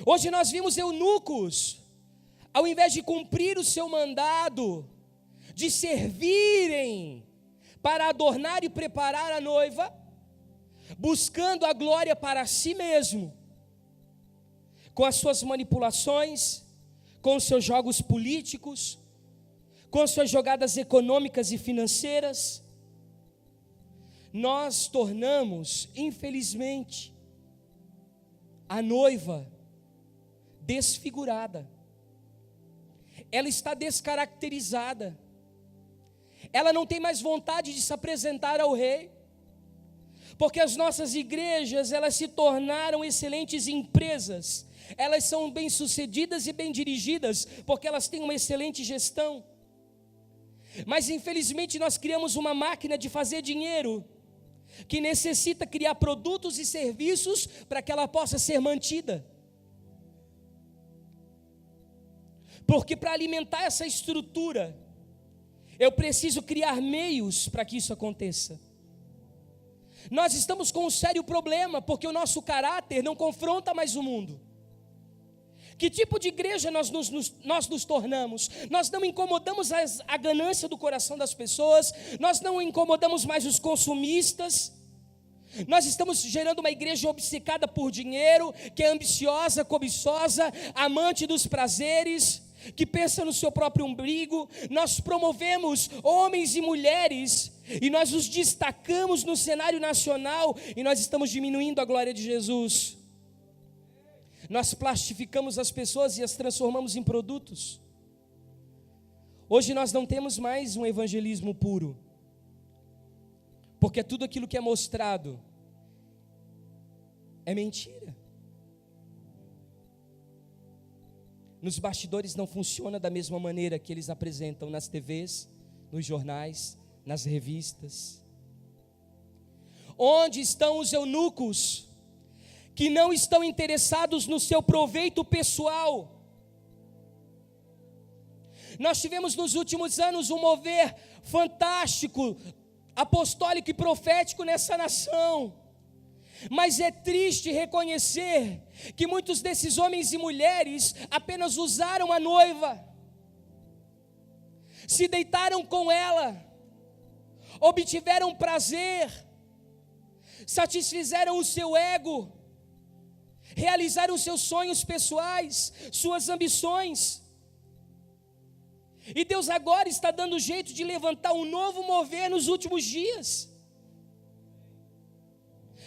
Hoje nós vimos eunucos, ao invés de cumprir o seu mandado, de servirem para adornar e preparar a noiva, buscando a glória para si mesmo, com as suas manipulações, com os seus jogos políticos, com as suas jogadas econômicas e financeiras, nós tornamos, infelizmente, a noiva desfigurada. Ela está descaracterizada. Ela não tem mais vontade de se apresentar ao rei. Porque as nossas igrejas, elas se tornaram excelentes empresas. Elas são bem-sucedidas e bem dirigidas, porque elas têm uma excelente gestão. Mas infelizmente nós criamos uma máquina de fazer dinheiro, que necessita criar produtos e serviços para que ela possa ser mantida. Porque para alimentar essa estrutura, eu preciso criar meios para que isso aconteça. Nós estamos com um sério problema, porque o nosso caráter não confronta mais o mundo. Que tipo de igreja nós nos tornamos? Nós não incomodamos a ganância do coração das pessoas, nós não incomodamos mais os consumistas, nós estamos gerando uma igreja obcecada por dinheiro, que é ambiciosa, cobiçosa, amante dos prazeres, que pensa no seu próprio umbigo. Nós promovemos homens e mulheres, e nós os destacamos no cenário nacional, e nós estamos diminuindo a glória de Jesus. Nós plastificamos as pessoas e as transformamos em produtos. Hoje nós não temos mais um evangelismo puro, porque tudo aquilo que é mostrado é mentira. Nos bastidores não funciona da mesma maneira que eles apresentam nas TVs, nos jornais, nas revistas. Onde estão os eunucos que não estão interessados no seu proveito pessoal? Nós tivemos nos últimos anos um mover fantástico, apostólico e profético nessa nação, mas é triste reconhecer que muitos desses homens e mulheres apenas usaram a noiva, se deitaram com ela, obtiveram prazer, satisfizeram o seu ego, realizaram seus sonhos pessoais, suas ambições. E Deus agora está dando jeito de levantar um novo mover nos últimos dias.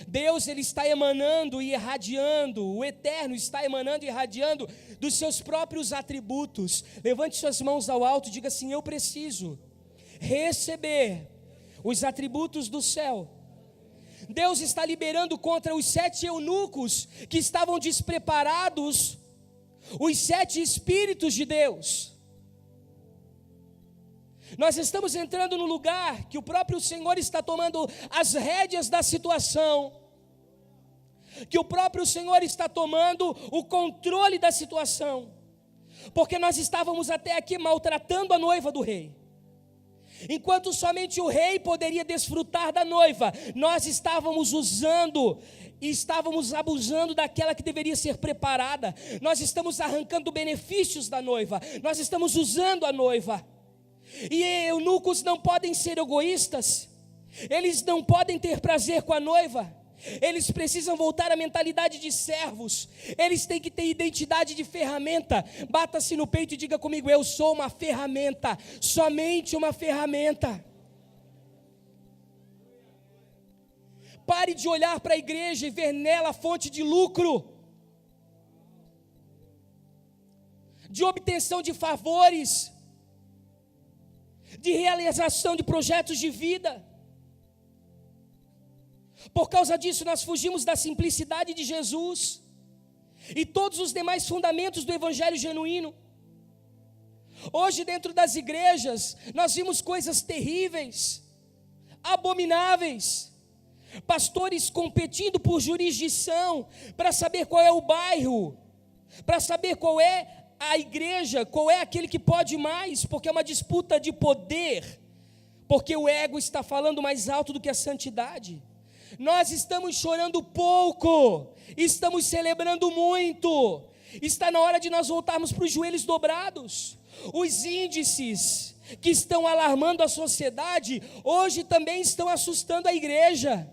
Deus, ele está emanando e irradiando, o Eterno está emanando e irradiando dos seus próprios atributos. Levante suas mãos ao alto e diga assim: eu preciso receber os atributos do céu. Deus está liberando contra os 7 eunucos que estavam despreparados, os 7 espíritos de Deus. Nós estamos entrando no lugar que o próprio Senhor está tomando as rédeas da situação, que o próprio Senhor está tomando o controle da situação, porque nós estávamos até aqui maltratando a noiva do rei. Enquanto somente o rei poderia desfrutar da noiva, nós estávamos usando e estávamos abusando daquela que deveria ser preparada. Nós estamos arrancando benefícios da noiva, nós estamos usando a noiva. E eunucos não podem ser egoístas, eles não podem ter prazer com a noiva, eles precisam voltar à mentalidade de servos, eles têm que ter identidade de ferramenta. Bata-se no peito e diga comigo: eu sou uma ferramenta, somente uma ferramenta. Pare de olhar para a igreja e ver nela fonte de lucro, de obtenção de favores, de realização de projetos de vida. Por causa disso nós fugimos da simplicidade de Jesus e todos os demais fundamentos do evangelho genuíno. Hoje dentro das igrejas nós vimos coisas terríveis, abomináveis, pastores competindo por jurisdição, para saber qual é o bairro, para saber qual é a igreja, qual é aquele que pode mais, porque é uma disputa de poder, porque o ego está falando mais alto do que a santidade. Nós estamos chorando pouco, estamos celebrando muito. Está na hora de nós voltarmos para os joelhos dobrados. Os índices que estão alarmando a sociedade, hoje também estão assustando a igreja.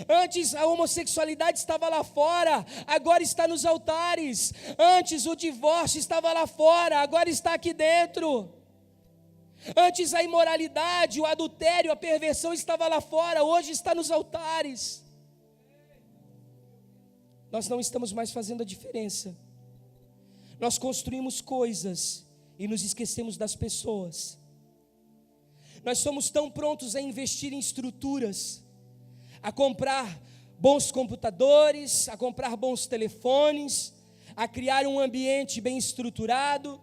Antes a homossexualidade estava lá fora, agora está nos altares. Antes o divórcio estava lá fora, agora está aqui dentro. Antes a imoralidade, o adultério, a perversão estava lá fora, hoje está nos altares. Nós não estamos mais fazendo a diferença. Nós construímos coisas e nos esquecemos das pessoas. Nós somos tão prontos a investir em estruturas, a comprar bons computadores, a comprar bons telefones, a criar um ambiente bem estruturado,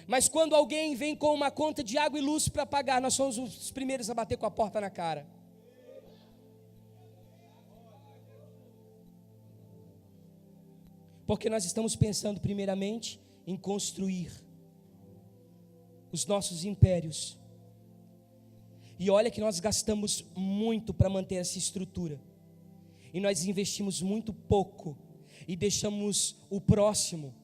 mas quando alguém vem com uma conta de água e luz para pagar, nós somos os primeiros a bater com a porta na cara. Porque nós estamos pensando primeiramente em construir os nossos impérios. E olha que nós gastamos muito para manter essa estrutura, e nós investimos muito pouco, e deixamos o próximo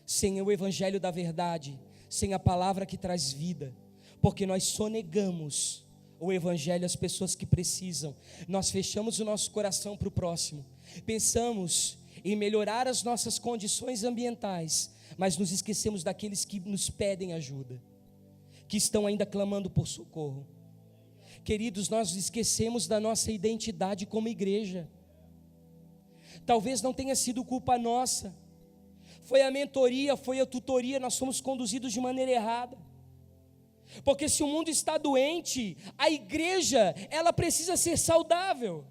sem o evangelho da verdade, sem a palavra que traz vida, porque nós sonegamos o evangelho às pessoas que precisam. Nós fechamos o nosso coração para o próximo, pensamos em melhorar as nossas condições ambientais, mas nos esquecemos daqueles que nos pedem ajuda, que estão ainda clamando por socorro. Queridos, nós esquecemos da nossa identidade como igreja. Talvez não tenha sido culpa nossa, foi a mentoria, foi a tutoria, nós fomos conduzidos de maneira errada. Porque se o mundo está doente, a igreja, ela precisa ser saudável.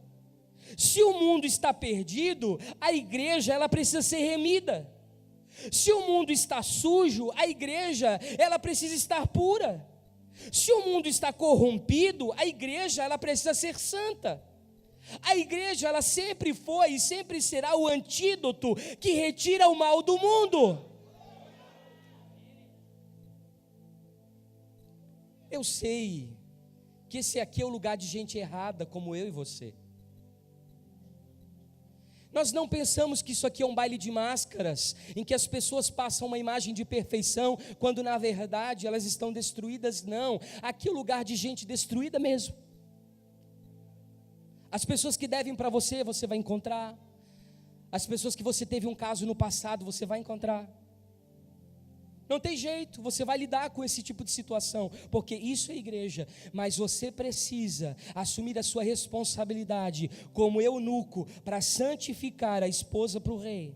Se o mundo está perdido, a igreja, ela precisa ser remida. Se o mundo está sujo, a igreja, ela precisa estar pura. Se o mundo está corrompido, a igreja, ela precisa ser santa. A igreja, ela sempre foi e sempre será o antídoto que retira o mal do mundo. Eu sei que esse aqui é o lugar de gente errada, como eu e você. Nós não pensamos que isso aqui é um baile de máscaras, em que as pessoas passam uma imagem de perfeição, quando na verdade elas estão destruídas. Não, aqui é o lugar de gente destruída mesmo. As pessoas que devem para você, você vai encontrar. As pessoas que você teve um caso no passado, você vai encontrar. Não tem jeito, você vai lidar com esse tipo de situação, porque isso é igreja, mas você precisa assumir a sua responsabilidade como eunuco para santificar a esposa para o rei.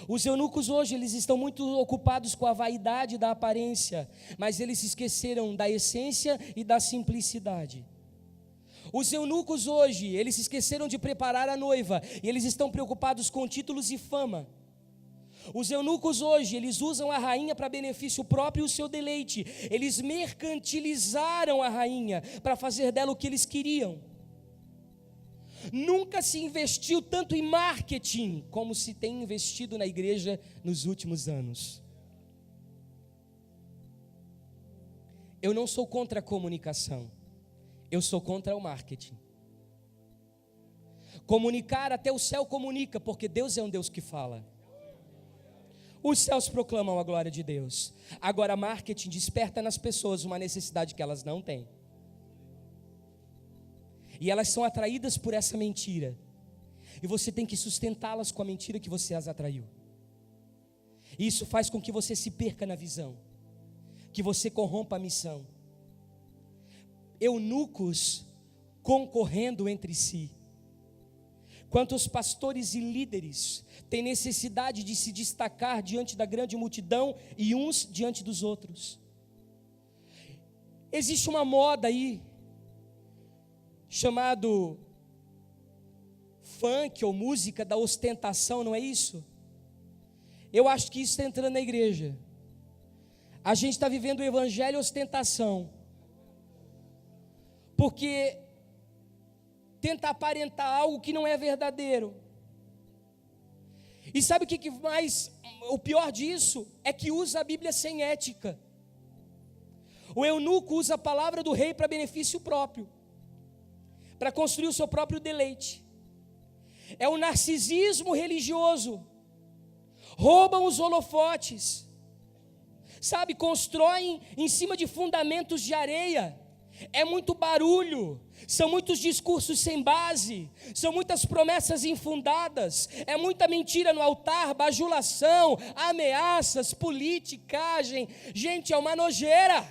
Os eunucos hoje, eles estão muito ocupados com a vaidade da aparência, mas eles se esqueceram da essência e da simplicidade. Os eunucos hoje, eles se esqueceram de preparar a noiva, e eles estão preocupados com títulos e fama. Os eunucos hoje, eles usam a rainha para benefício próprio e o seu deleite. Eles mercantilizaram a rainha para fazer dela o que eles queriam. Nunca se investiu tanto em marketing como se tem investido na igreja nos últimos anos. Eu não sou contra a comunicação, eu sou contra o marketing. Comunicar, até o céu comunica, porque Deus é um Deus que fala. Os céus proclamam a glória de Deus. Agora, marketing desperta nas pessoas uma necessidade que elas não têm. E elas são atraídas por essa mentira. E você tem que sustentá-las com a mentira que você as atraiu. E isso faz com que você se perca na visão, que você corrompa a missão. Eunucos concorrendo entre si. Quantos pastores e líderes têm necessidade de se destacar diante da grande multidão e uns diante dos outros? Existe uma moda aí, chamado funk ou música da ostentação, não é isso? Eu acho que isso está entrando na igreja. A gente está vivendo o evangelho ostentação, porque tenta aparentar algo que não é verdadeiro. E sabe o que mais, o pior disso, é que usa a Bíblia sem ética. O eunuco usa a palavra do rei para benefício próprio, para construir o seu próprio deleite. É o narcisismo religioso. Roubam os holofotes, sabe, constroem em cima de fundamentos de areia. É muito barulho, são muitos discursos sem base, são muitas promessas infundadas, é muita mentira no altar, bajulação, ameaças, politicagem. Gente, é uma nojeira.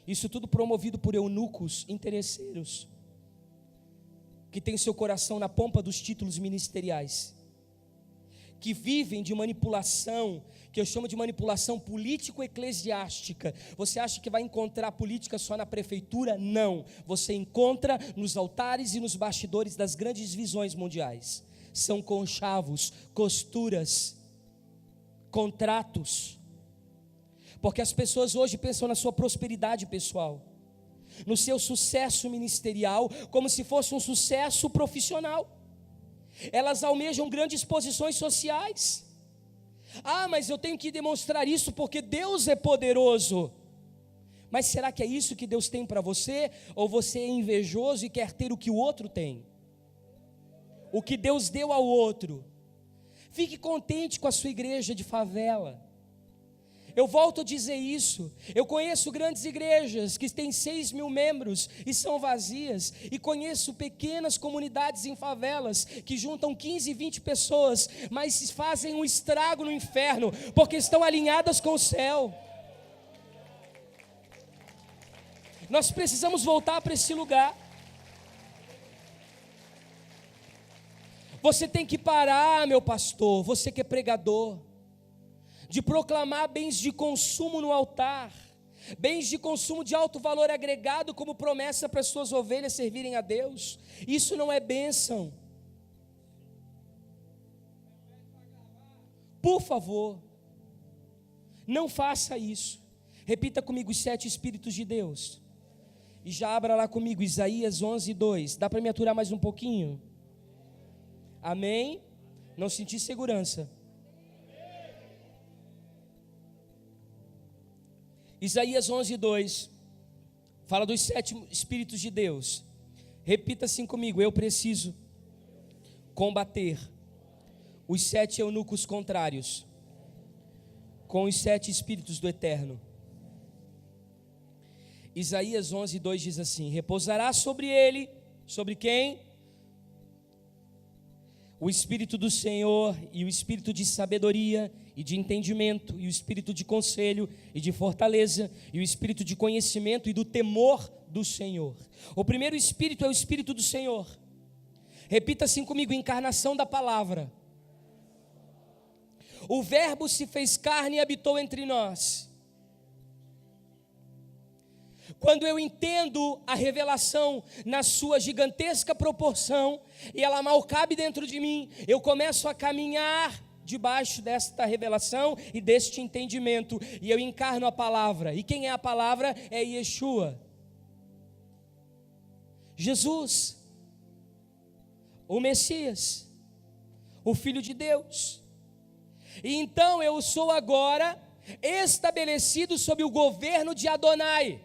Isso tudo promovido por eunucos interesseiros, que têm seu coração na pompa dos títulos ministeriais, que vivem de manipulação, que eu chamo de manipulação político-eclesiástica. Você acha que vai encontrar política só na prefeitura? Não, você encontra nos altares e nos bastidores das grandes visões mundiais. São conchavos, costuras, contratos, porque as pessoas hoje pensam na sua prosperidade pessoal, no seu sucesso ministerial, como se fosse um sucesso profissional. Elas almejam grandes posições sociais. Ah, mas eu tenho que demonstrar isso porque Deus é poderoso. Mas será que é isso que Deus tem para você? Ou você é invejoso e quer ter o que o outro tem? O que Deus deu ao outro? Fique contente com a sua igreja de favela. Eu volto a dizer isso. Eu conheço grandes igrejas que têm 6 mil membros e são vazias, e conheço pequenas comunidades em favelas que juntam 15, 20 pessoas, mas fazem um estrago no inferno, porque estão alinhadas com o céu. Nós precisamos voltar para esse lugar. Você tem que parar, meu pastor, você que é pregador, de proclamar bens de consumo no altar, bens de consumo de alto valor agregado como promessa para as suas ovelhas servirem a Deus. Isso não é bênção. Por favor, não faça isso. Repita comigo os 7 Espíritos de Deus. E já abra lá comigo Isaías 11:2. Dá para me aturar mais um pouquinho? Amém? Não senti segurança. Isaías 11:2 fala dos 7 Espíritos de Deus. Repita assim comigo: eu preciso combater os 7 eunucos contrários com os 7 Espíritos do Eterno. Isaías 11:2 diz assim: repousará sobre ele, sobre quem? o Espírito do Senhor e o Espírito de sabedoria e de entendimento, e o Espírito de conselho e de fortaleza, e o Espírito de conhecimento e do temor do Senhor. O primeiro Espírito é o Espírito do Senhor. Repita assim comigo: encarnação da palavra. O Verbo se fez carne e habitou entre nós. Quando eu entendo a revelação na sua gigantesca proporção, e ela mal cabe dentro de mim, eu começo a caminhar debaixo desta revelação e deste entendimento, e eu encarno a palavra. E quem é a palavra? É Yeshua, Jesus, o Messias, o Filho de Deus. E então eu sou agora estabelecido sob o governo de Adonai.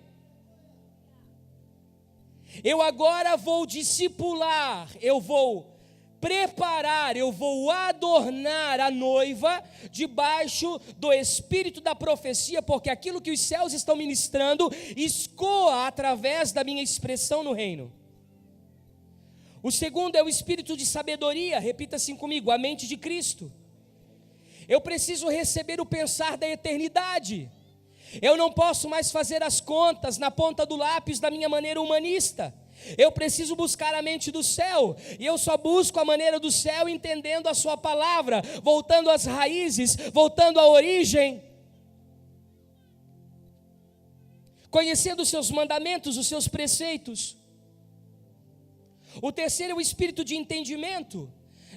Eu agora vou discipular, eu vou preparar, eu vou adornar a noiva debaixo do espírito da profecia, porque aquilo que os céus estão ministrando escoa através da minha expressão no reino. O segundo é o espírito de sabedoria. Repita assim comigo: a mente de Cristo. Eu preciso receber o pensar da eternidade. Eu não posso mais fazer as contas na ponta do lápis da minha maneira humanista. Eu preciso buscar a mente do céu, e eu só busco a maneira do céu entendendo a sua palavra, voltando às raízes, voltando à origem, conhecendo os seus mandamentos, os seus preceitos. O terceiro é o espírito de entendimento.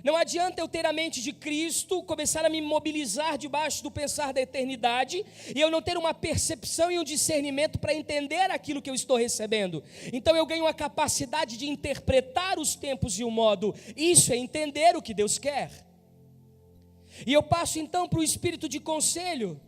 Não adianta eu ter a mente de Cristo, começar a me mobilizar debaixo do pensar da eternidade, e eu não ter uma percepção e um discernimento para entender aquilo que eu estou recebendo. Então eu ganho a capacidade de interpretar os tempos e o modo. Isso é entender o que Deus quer. E eu passo então para o espírito de conselho.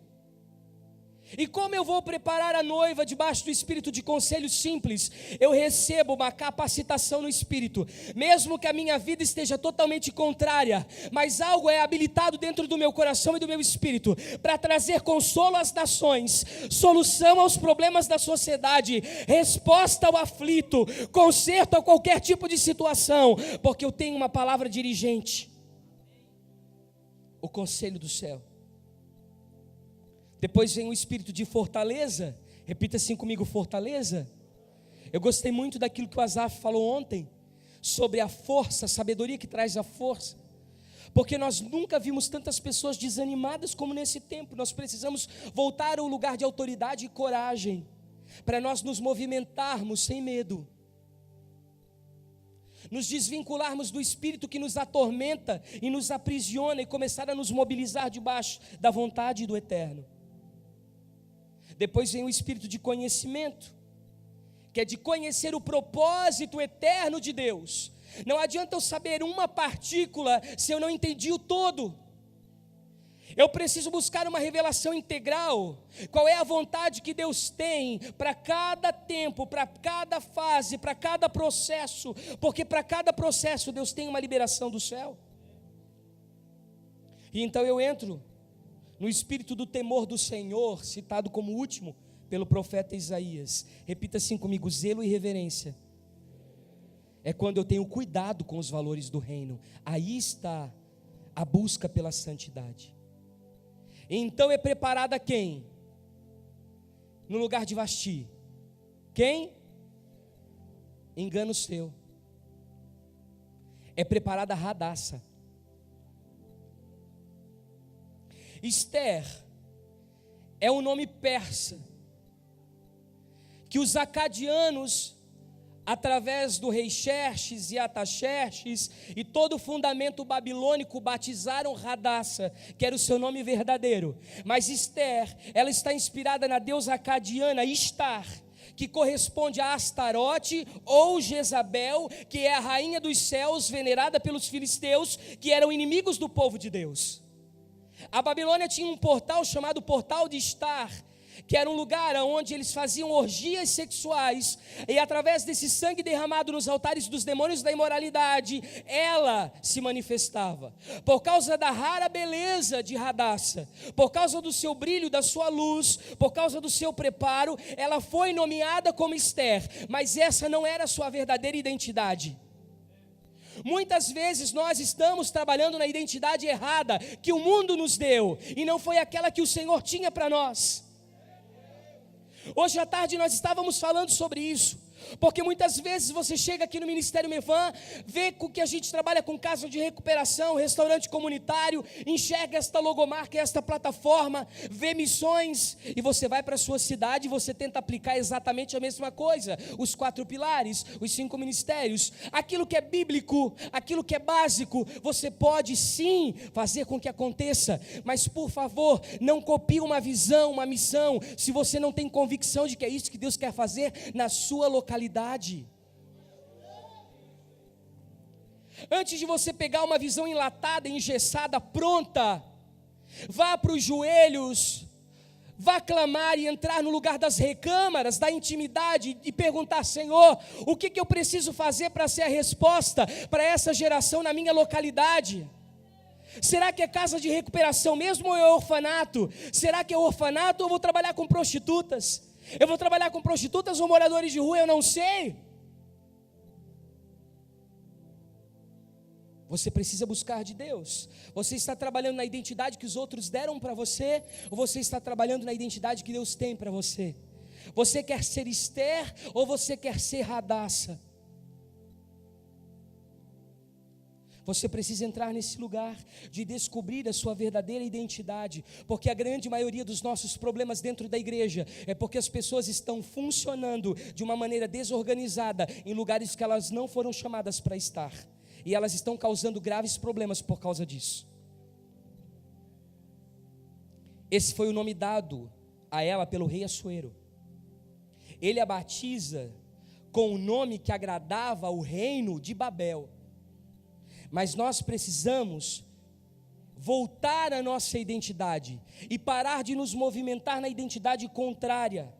E como eu vou preparar a noiva debaixo do espírito de conselho? Simples: eu recebo uma capacitação no espírito, mesmo que a minha vida esteja totalmente contrária, mas algo é habilitado dentro do meu coração e do meu espírito, para trazer consolo às nações, solução aos problemas da sociedade, resposta ao aflito, conserto a qualquer tipo de situação, porque eu tenho uma palavra dirigente, o conselho do céu. Depois vem o espírito de fortaleza. Repita assim comigo: fortaleza. Eu gostei muito daquilo que o Asaf falou ontem, sobre a força, a sabedoria que traz a força, porque nós nunca vimos tantas pessoas desanimadas como nesse tempo. Nós precisamos voltar ao lugar de autoridade e coragem, para nós nos movimentarmos sem medo, nos desvincularmos do espírito que nos atormenta e nos aprisiona, e começar a nos mobilizar debaixo da vontade do eterno. Depois vem o espírito de conhecimento, que é de conhecer o propósito eterno de Deus. Não adianta eu saber uma partícula se eu não entendi o todo. Eu preciso buscar uma revelação integral. Qual é a vontade que Deus tem para cada tempo, para cada fase, para cada processo, porque para cada processo Deus tem uma liberação do céu. E então eu entro no espírito do temor do Senhor, citado como último pelo profeta Isaías. Repita assim comigo: zelo e reverência. É quando eu tenho cuidado com os valores do reino. Aí está a busca pela santidade. Então é preparada quem? No lugar de Vasti. Quem? Engano seu. É preparada Radassa. Esther é um nome persa, que os acadianos, através do rei Xerxes e Ataxerxes e todo o fundamento babilônico, batizaram Radassa, que era o seu nome verdadeiro. Mas Esther, ela está inspirada na deusa acadiana Ishtar, que corresponde a Astarote ou Jezabel, que é a rainha dos céus, venerada pelos filisteus, que eram inimigos do povo de Deus. A Babilônia tinha um portal chamado Portal de Ishtar, que era um lugar onde eles faziam orgias sexuais, e através desse sangue derramado nos altares dos demônios da imoralidade, ela se manifestava. Por causa da rara beleza de Radassa, por causa do seu brilho, da sua luz, por causa do seu preparo, ela foi nomeada como Esther, mas essa não era a sua verdadeira identidade. Muitas vezes nós estamos trabalhando na identidade errada que o mundo nos deu, e não foi aquela que o Senhor tinha para nós. Hoje à tarde nós estávamos falando sobre isso, porque muitas vezes você chega aqui no Ministério Mevan, vê que a gente trabalha com casa de recuperação, restaurante comunitário, enxerga esta logomarca, esta plataforma, vê missões, e você vai para a sua cidade e você tenta aplicar exatamente a mesma coisa, os 4 pilares, os 5 ministérios, aquilo que é bíblico, aquilo que é básico, você pode sim fazer com que aconteça, mas por favor, não copie uma visão, uma missão, se você não tem convicção de que é isso que Deus quer fazer na sua localidade. Antes de você pegar uma visão enlatada, engessada, pronta, vá para os joelhos, vá clamar e entrar no lugar das recâmaras, da intimidade, e perguntar: Senhor, o que eu preciso fazer para ser a resposta para essa geração na minha localidade? Será que é casa de recuperação mesmo ou é orfanato? Será que é orfanato ou eu vou trabalhar com prostitutas? Eu vou trabalhar com prostitutas ou moradores de rua? Eu não sei. Você precisa buscar de Deus. Você está trabalhando na identidade que os outros deram para você, ou você está trabalhando na identidade que Deus tem para você? Você quer ser Esther ou você quer ser Radassa? Você precisa entrar nesse lugar de descobrir a sua verdadeira identidade, porque a grande maioria dos nossos problemas dentro da igreja é porque as pessoas estão funcionando de uma maneira desorganizada em lugares que elas não foram chamadas para estar, e elas estão causando graves problemas por causa disso. Esse foi o nome dado a ela pelo rei Assuero. Ele a batiza com o nome que agradava ao reino de Babel. Mas nós precisamos voltar à nossa identidade e parar de nos movimentar na identidade contrária.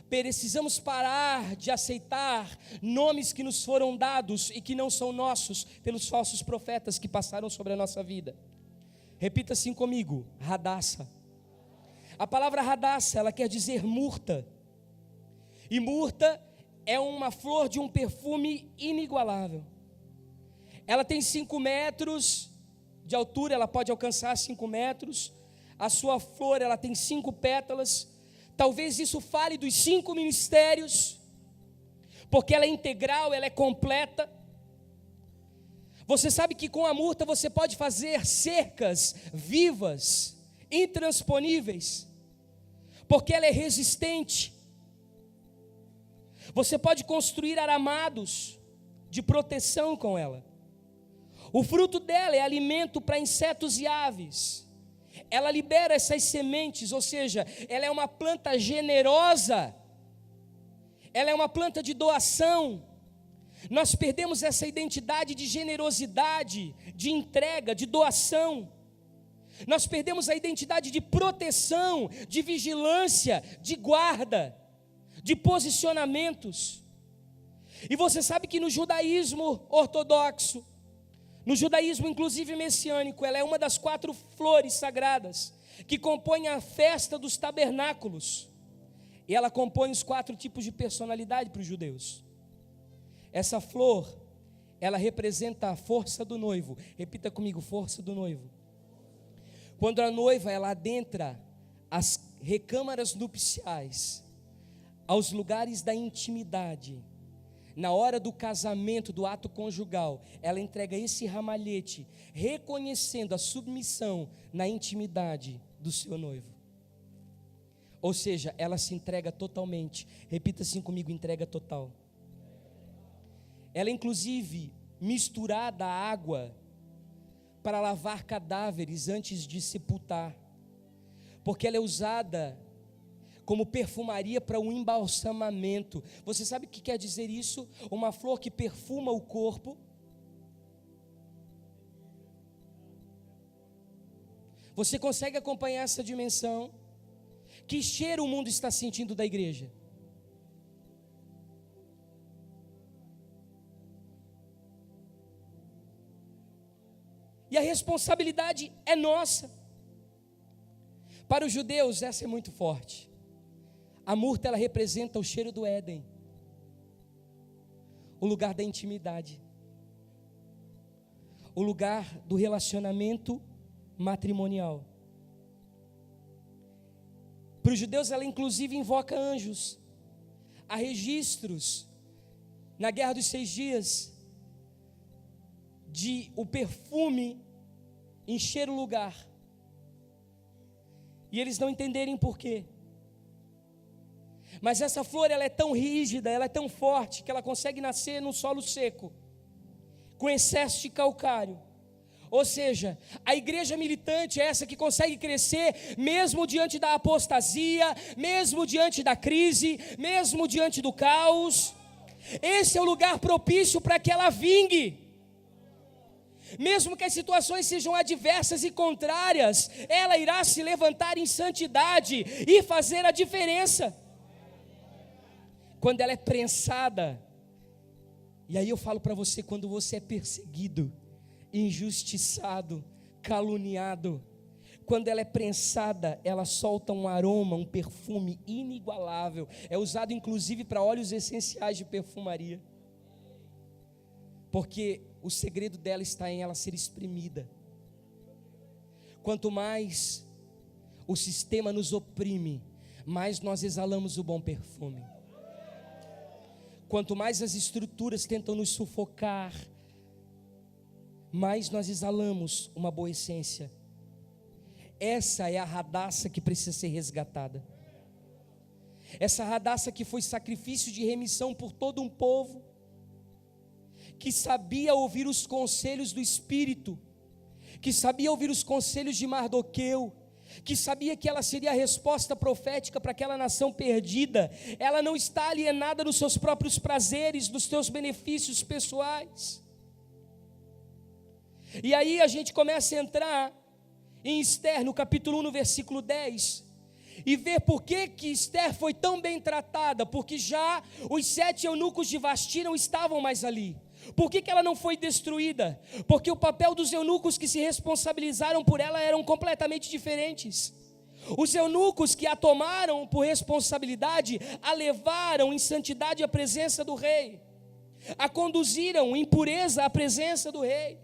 Precisamos parar de aceitar nomes que nos foram dados e que não são nossos pelos falsos profetas que passaram sobre a nossa vida. Repita assim comigo: Radassa. A palavra Radassa, ela quer dizer murta. E murta é uma flor de um perfume inigualável. Ela tem 5 metros de altura, ela pode alcançar 5 metros. A sua flor, ela tem 5 pétalas. Talvez isso fale dos 5 ministérios, porque ela é integral, ela é completa. Você sabe que com a murta você pode fazer cercas vivas, intransponíveis, porque ela é resistente. Você pode construir aramados de proteção com ela. O fruto dela é alimento para insetos e aves. Ela libera essas sementes, ou seja, ela é uma planta generosa. Ela é uma planta de doação. Nós perdemos essa identidade de generosidade, de entrega, de doação. Nós perdemos a identidade de proteção, de vigilância, de guarda, de posicionamentos. E você sabe que no judaísmo ortodoxo, no judaísmo inclusive messiânico, ela é uma das 4 flores sagradas que compõem a festa dos tabernáculos. E ela compõe os 4 tipos de personalidade para os judeus. Essa flor, ela representa a força do noivo. Repita comigo: força do noivo. Quando a noiva, ela adentra as recâmaras nupciais, aos lugares da intimidade, na hora do casamento, do ato conjugal, ela entrega esse ramalhete, reconhecendo a submissão na intimidade do seu noivo. Ou seja, ela se entrega totalmente. Repita assim comigo: entrega total. Ela é inclusive misturada à água para lavar cadáveres antes de sepultar, porque ela é usada como perfumaria para o embalsamamento. Você sabe o que quer dizer isso? Uma flor que perfuma o corpo. Você consegue acompanhar essa dimensão? Que cheiro o mundo está sentindo da igreja? E a responsabilidade é nossa. Para os judeus, essa é muito forte. A murta, ela representa o cheiro do Éden, o lugar da intimidade. o lugar do relacionamento matrimonial. Para os judeus, ela inclusive invoca anjos. Há registros na Guerra dos 6 Dias de o perfume encher o lugar e eles não entenderem por quê. Mas essa flor, ela é tão rígida, ela é tão forte que ela consegue nascer num solo seco, com excesso de calcário. Ou seja, a igreja militante é essa que consegue crescer mesmo diante da apostasia, mesmo diante da crise, mesmo diante do caos. Esse é o lugar propício para que ela vingue. Mesmo que as situações sejam adversas e contrárias, ela irá se levantar em santidade e fazer a diferença. Quando ela é prensada, e aí eu falo para você, quando você é perseguido, injustiçado, caluniado, quando ela é prensada, ela solta um aroma, um perfume inigualável. É usado inclusive para óleos essenciais de perfumaria, porque o segredo dela está em ela ser espremida. Quanto mais o sistema nos oprime, mais nós exalamos o bom perfume. Quanto mais as estruturas tentam nos sufocar, mais nós exalamos uma boa essência. Essa é a Hadassah que precisa ser resgatada. Essa Hadassah que foi sacrifício de remissão por todo um povo, que sabia ouvir os conselhos do Espírito, que sabia ouvir os conselhos de Mardoqueu, que sabia que ela seria a resposta profética para aquela nação perdida. Ela não está alienada nos seus próprios prazeres, nos seus benefícios pessoais. E aí a gente começa a entrar em Esther, no capítulo 1, no versículo 10, e ver por que Esther foi tão bem tratada, porque já os 7 eunucos de Vasti não estavam mais ali. Por que ela não foi destruída? Porque o papel dos eunucos que se responsabilizaram por ela eram completamente diferentes. Os eunucos que a tomaram por responsabilidade, a levaram em santidade à presença do rei, a conduziram em pureza à presença do rei,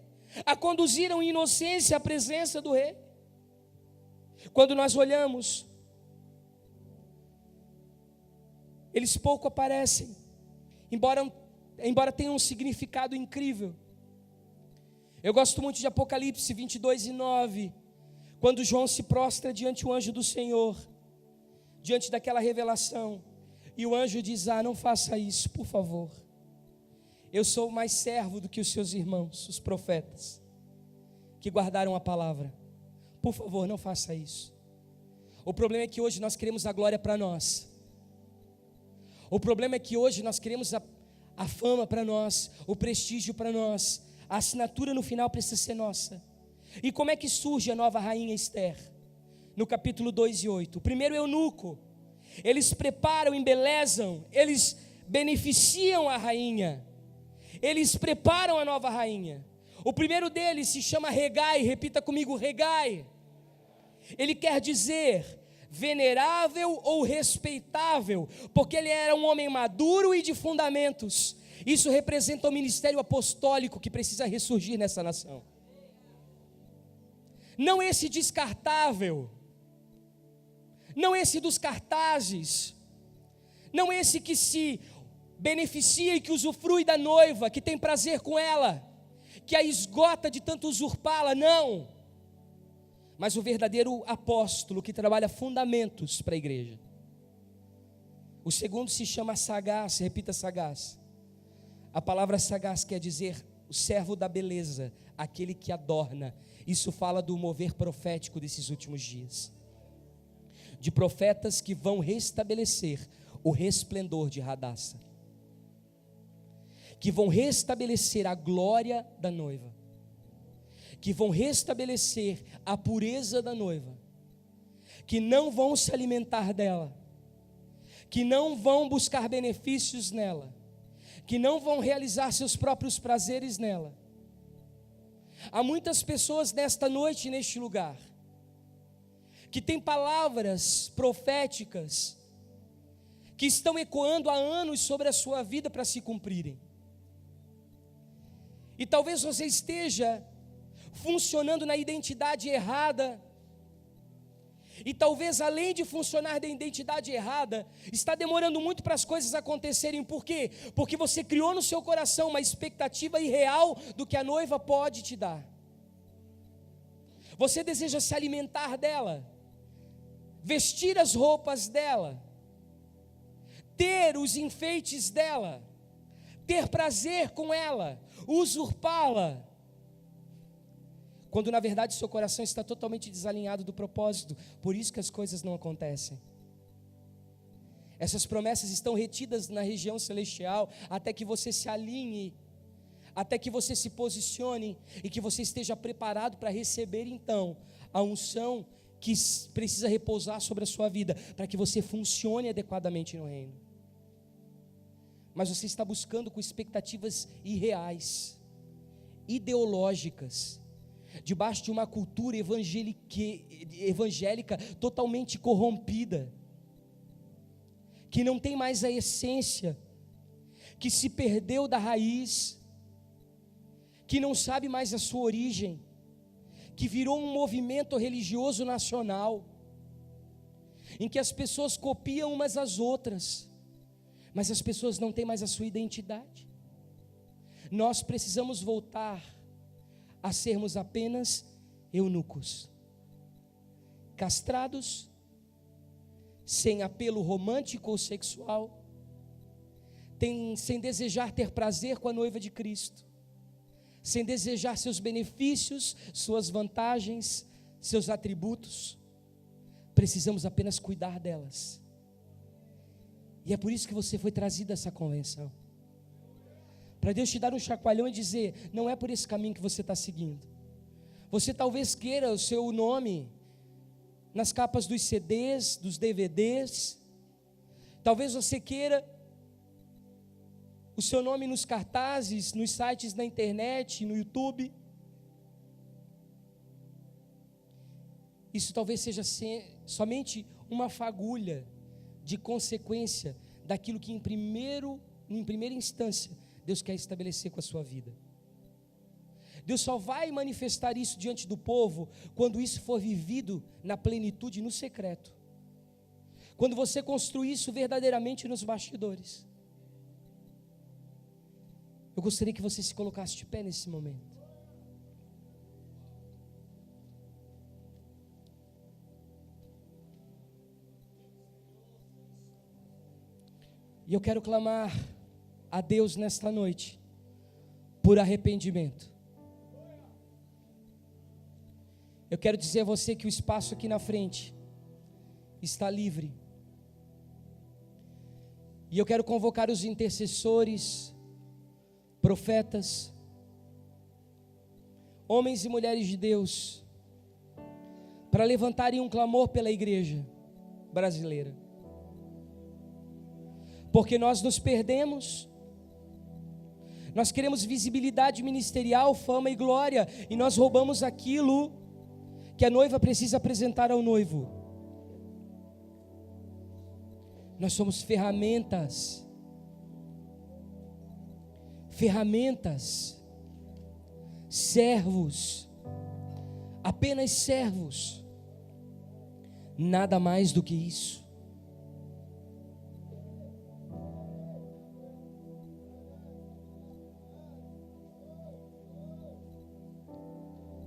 a conduziram em inocência à presença do rei. Quando nós olhamos, eles pouco aparecem, embora tenham um significado incrível. Eu gosto muito de Apocalipse 22:9, quando João se prostra diante do anjo do Senhor, diante daquela revelação, e o anjo diz: não faça isso, por favor, eu sou mais servo do que os seus irmãos, os profetas, que guardaram a palavra. Por favor, não faça isso. O problema é que hoje nós queremos a glória para nós. O problema é que hoje nós queremos a fama para nós, o prestígio para nós, a assinatura no final precisa ser nossa. E como é que surge a nova rainha Esther? No capítulo 2:8, o primeiro eunuco, eles preparam, embelezam, eles beneficiam a rainha, eles preparam a nova rainha. O primeiro deles se chama Hegai, repita comigo, Hegai. Ele quer dizer venerável ou respeitável, porque ele era um homem maduro e de fundamentos. Isso representa o ministério apostólico que precisa ressurgir nessa nação. Não esse descartável, não esse dos cartazes, não esse que se beneficia e que usufrui da noiva, que tem prazer com ela, que a esgota de tanto usurpá-la, não. Mas o verdadeiro apóstolo que trabalha fundamentos para a igreja. O segundo se chama sagaz, repita sagaz. A palavra sagaz quer dizer o servo da beleza, aquele que adorna. Isso fala do mover profético desses últimos dias, de profetas que vão restabelecer o resplendor de Hadassah, que vão restabelecer a glória da noiva, que vão restabelecer a pureza da noiva, que não vão se alimentar dela, que não vão buscar benefícios nela, que não vão realizar seus próprios prazeres nela. Há muitas pessoas nesta noite, neste lugar, que têm palavras proféticas, que estão ecoando há anos sobre a sua vida para se cumprirem. E talvez você esteja funcionando na identidade errada. E talvez além de funcionar da identidade errada, está demorando muito para as coisas acontecerem. Por quê? Porque você criou no seu coração uma expectativa irreal do que a noiva pode te dar. Você deseja se alimentar dela, vestir as roupas dela, ter os enfeites dela, ter prazer com ela, usurpá-la, quando na verdade seu coração está totalmente desalinhado do propósito. Por isso que as coisas não acontecem. Essas promessas estão retidas na região celestial, até que você se alinhe, até que você se posicione, e que você esteja preparado para receber então a unção que precisa repousar sobre a sua vida, para que você funcione adequadamente no reino. Mas você está buscando com expectativas irreais, ideológicas, debaixo de uma cultura evangélica totalmente corrompida, que não tem mais a essência, que se perdeu da raiz, que não sabe mais a sua origem, que virou um movimento religioso nacional, em que as pessoas copiam umas às outras, mas as pessoas não têm mais a sua identidade. Nós precisamos voltar a sermos apenas eunucos, castrados, sem apelo romântico ou sexual, sem desejar ter prazer com a noiva de Cristo, sem desejar seus benefícios, suas vantagens, seus atributos. Precisamos apenas cuidar delas. E é por isso que você foi trazido a essa convenção, para Deus te dar um chacoalhão e dizer: não é por esse caminho que você está seguindo. Você talvez queira o seu nome nas capas dos CDs, dos DVDs, talvez você queira o seu nome nos cartazes, nos sites da internet, no YouTube. Isso talvez seja somente uma fagulha de consequência daquilo que em primeira instância Deus quer estabelecer com a sua vida. Deus só vai manifestar isso diante do povo quando isso for vivido na plenitude, no secreto, quando você construir isso verdadeiramente nos bastidores. Eu gostaria que você se colocasse de pé nesse momento. E eu quero clamar a Deus nesta noite por arrependimento. Eu quero dizer a você que o espaço aqui na frente está livre. E eu quero convocar os intercessores, profetas, homens e mulheres de Deus, para levantarem um clamor pela igreja brasileira. Porque nós nos perdemos, nós queremos visibilidade ministerial, fama e glória, e nós roubamos aquilo que a noiva precisa apresentar ao noivo. Nós somos ferramentas, servos, apenas servos, nada mais do que isso.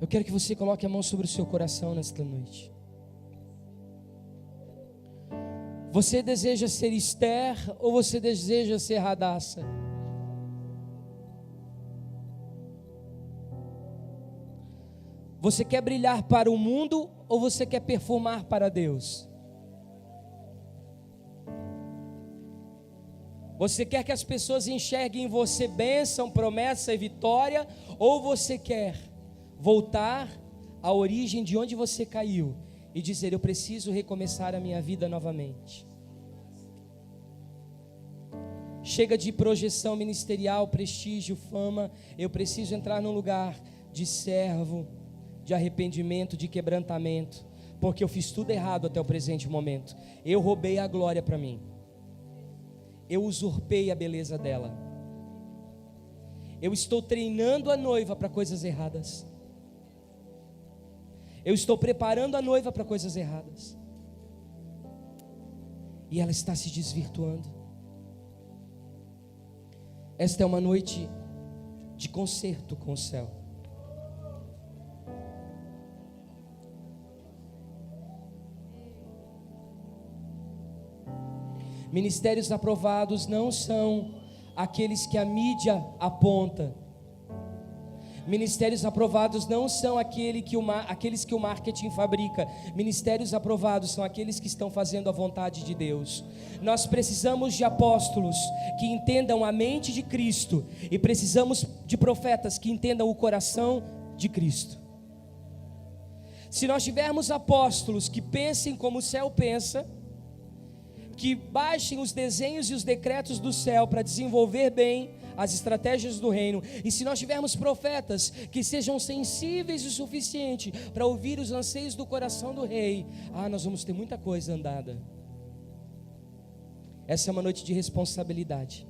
Eu quero que você coloque a mão sobre o seu coração nesta noite. Você deseja ser Esther ou você deseja ser Radassa? Você quer brilhar para o mundo ou você quer performar para Deus? Você quer que as pessoas enxerguem em você bênção, promessa e vitória, ou você quer voltar à origem de onde você caiu e dizer: eu preciso recomeçar a minha vida novamente? Chega de projeção ministerial, prestígio, fama. Eu preciso entrar num lugar de servo, de arrependimento, de quebrantamento, porque eu fiz tudo errado até o presente momento. Eu roubei a glória para mim, eu usurpei a beleza dela, eu estou treinando a noiva para coisas erradas. Eu estou preparando a noiva para coisas erradas. E ela está se desvirtuando. Esta é uma noite de concerto com o céu. Ministérios aprovados não são aqueles que a mídia aponta. Ministérios aprovados não são aqueles que o marketing fabrica. Ministérios aprovados são aqueles que estão fazendo a vontade de Deus. Nós precisamos de apóstolos que entendam a mente de Cristo, e precisamos de profetas que entendam o coração de Cristo. Se nós tivermos apóstolos que pensem como o céu pensa, que baixem os desenhos e os decretos do céu para desenvolver bem as estratégias do reino, e se nós tivermos profetas que sejam sensíveis o suficiente para ouvir os anseios do coração do rei, nós vamos ter muita coisa andada. Essa é uma noite de responsabilidade.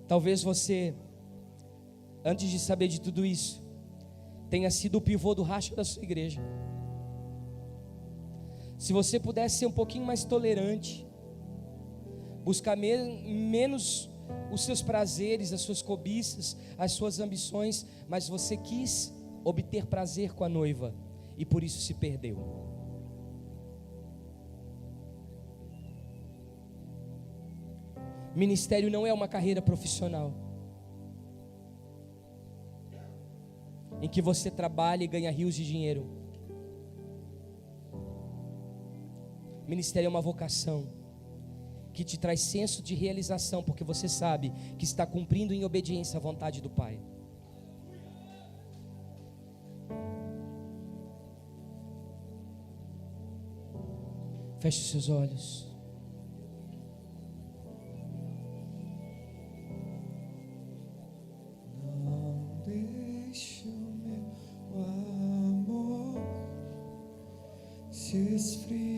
Talvez você, antes de saber de tudo isso, tenha sido o pivô do racho da sua igreja. Se você pudesse ser um pouquinho mais tolerante, buscar menos os seus prazeres, as suas cobiças, as suas ambições, mas você quis obter prazer com a noiva e por isso se perdeu. Ministério não é uma carreira profissional em que você trabalha e ganha rios de dinheiro. Ministério é uma vocação que te traz senso de realização, porque você sabe que está cumprindo em obediência à vontade do Pai. Feche os seus olhos. Não deixe o meu amor se esfriar.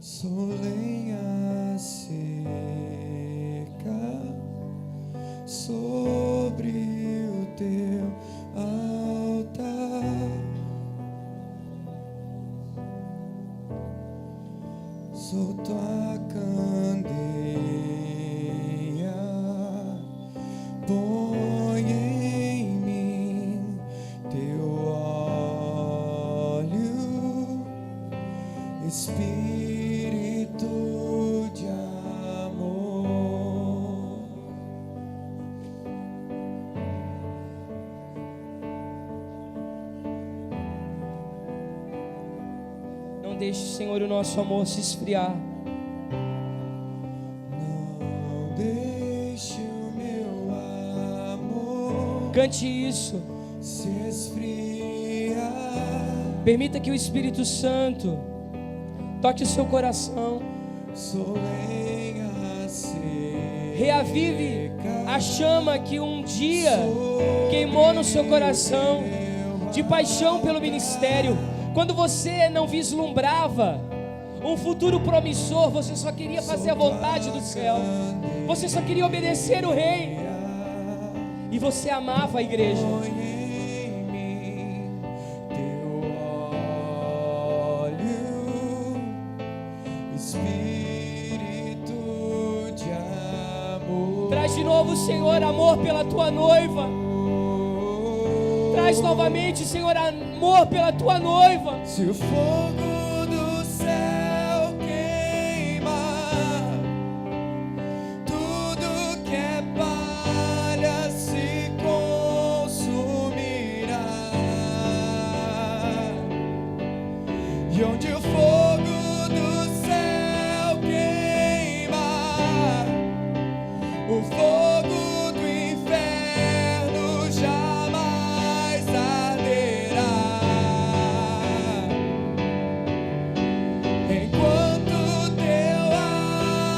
Sou lenha seca sobre o teu altar. Sou tua candeia, põe em mim teu óleo, Espírito de amor. Não deixe, Senhor, o nosso amor se esfriar. Não deixe o meu amor Cante isso. se esfriar. Permita que o Espírito Santo toque o seu coração. Sou lenha seca, Reavive a chama que um dia queimou no seu coração de paixão pelo ministério. Quando você não vislumbrava um futuro promissor, você só queria fazer a vontade do céu, você só queria obedecer o rei, e você amava a igreja. põe em mim teu óleo, Espírito de amor. Traz de novo, Senhor, amor pela tua noiva. Traz novamente, Senhor, amor pela tua noiva. Se o fogo do céu queima, tudo que é palha se consumirá. E onde o fogo do céu queima, o fogo do inferno jamais arderá. Enquanto teu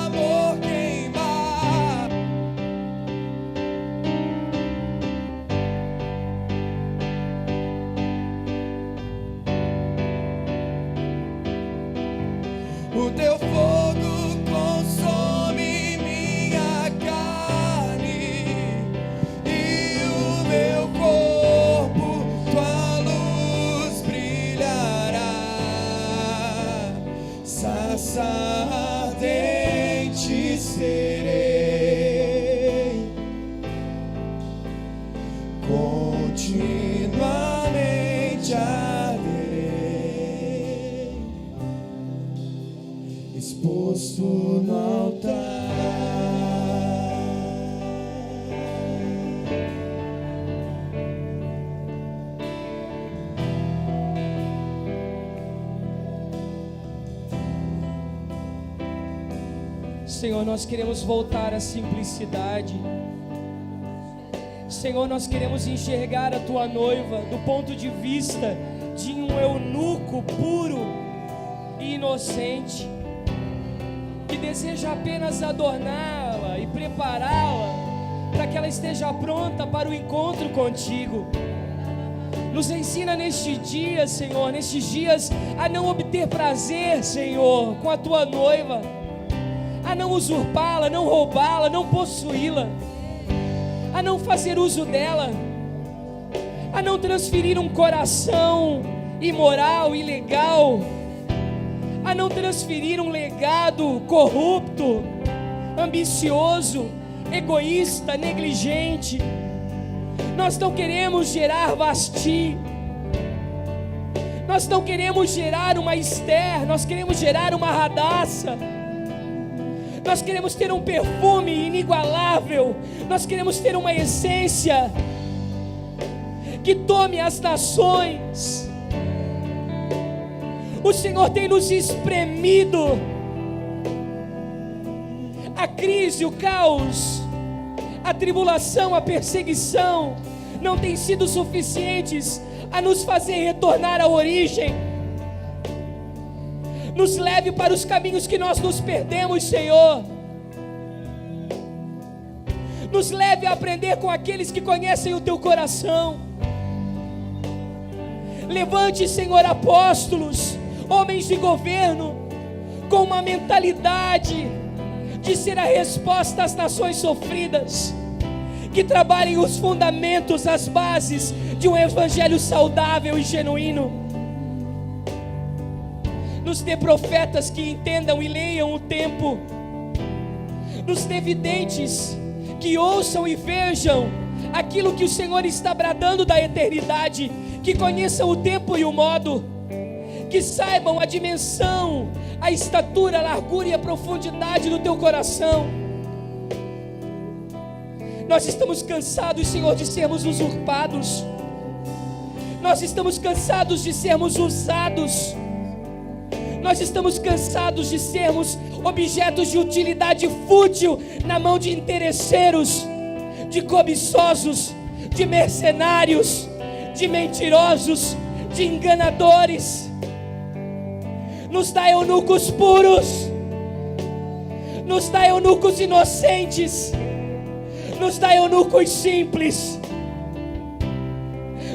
amor queimar, o teu fogo consome minha fumaça ardente serei, continuamente arderei, exposto no altar. Senhor, nós queremos voltar à simplicidade. Senhor, nós queremos enxergar a Tua noiva do ponto de vista de um eunuco puro e inocente, que deseja apenas adorná-la e prepará-la para que ela esteja pronta para o encontro contigo. Nos ensina neste dia, Senhor, nestes dias, a não obter prazer, Senhor, com a Tua noiva, a não usurpá-la, não roubá-la, não possuí-la, a não fazer uso dela, a não transferir um coração imoral, ilegal, a não transferir um legado corrupto, ambicioso, egoísta, negligente. Nós não queremos gerar Vasti, nós não queremos gerar uma Esther, nós queremos gerar uma Radassa. Nós queremos ter um perfume inigualável, nós queremos ter uma essência que tome as nações. O Senhor tem nos espremido. A crise, o caos, a tribulação, a perseguição não têm sido suficientes a nos fazer retornar à origem. Nos leve para os caminhos que nós nos perdemos, Senhor. Nos leve a aprender com aqueles que conhecem o Teu coração. Levante, Senhor, apóstolos, homens de governo, com uma mentalidade de ser a resposta às nações sofridas, que trabalhem os fundamentos, as bases de um evangelho saudável e genuíno. Nos dê profetas que entendam e leiam o tempo. Nos dê videntes que ouçam e vejam aquilo que o Senhor está bradando da eternidade, que conheçam o tempo e o modo, que saibam a dimensão, a estatura, a largura e a profundidade do Teu coração. Nós estamos cansados, Senhor, de sermos usurpados. Nós estamos cansados de sermos usados. Nós estamos cansados de sermos objetos de utilidade fútil na mão de interesseiros, de cobiçosos, de mercenários, de mentirosos, de enganadores. Nos dá eunucos puros, nos dá eunucos inocentes, nos dá eunucos simples,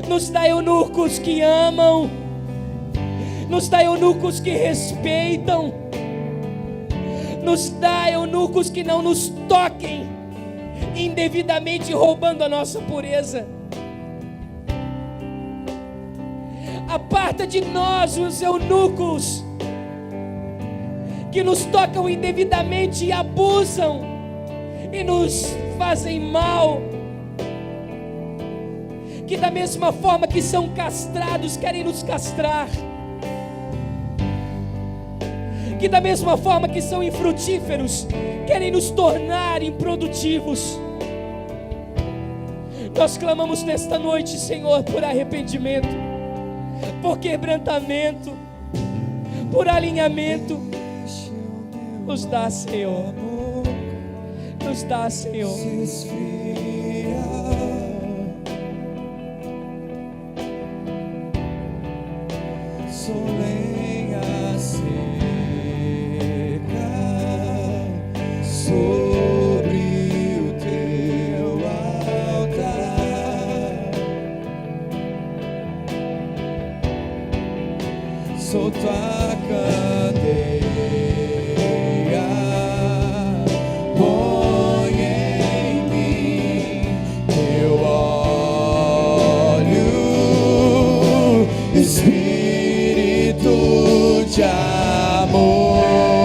nos dá eunucos que amam, nos dá eunucos que respeitam, nos dá eunucos que não nos toquem indevidamente, roubando a nossa pureza. Aparta de nós os eunucos que nos tocam indevidamente e abusam e nos fazem mal, que da mesma forma que são castrados querem nos castrar, que da mesma forma que são infrutíferos querem nos tornar improdutivos. Nós clamamos nesta noite, Senhor, por arrependimento, por quebrantamento, por alinhamento. Nos dá, Senhor, nos dá, Senhor. Sou lenha seca sobre o Teu altar. Sou Tua candeia. Põe em mim Teu óleo, Espírito de amor.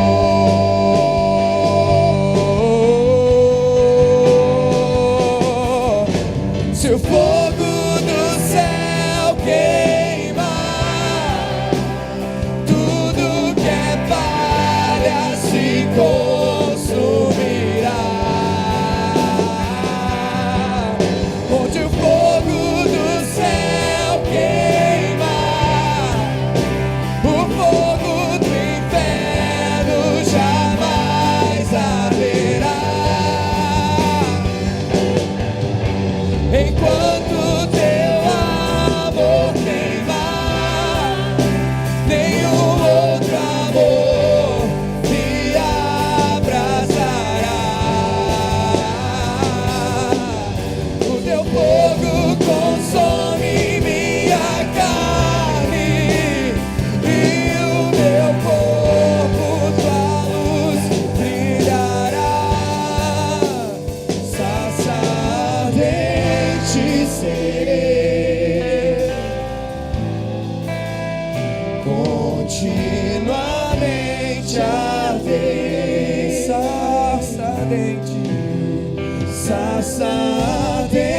continuamente arder, sarça ardente, sarça ardente.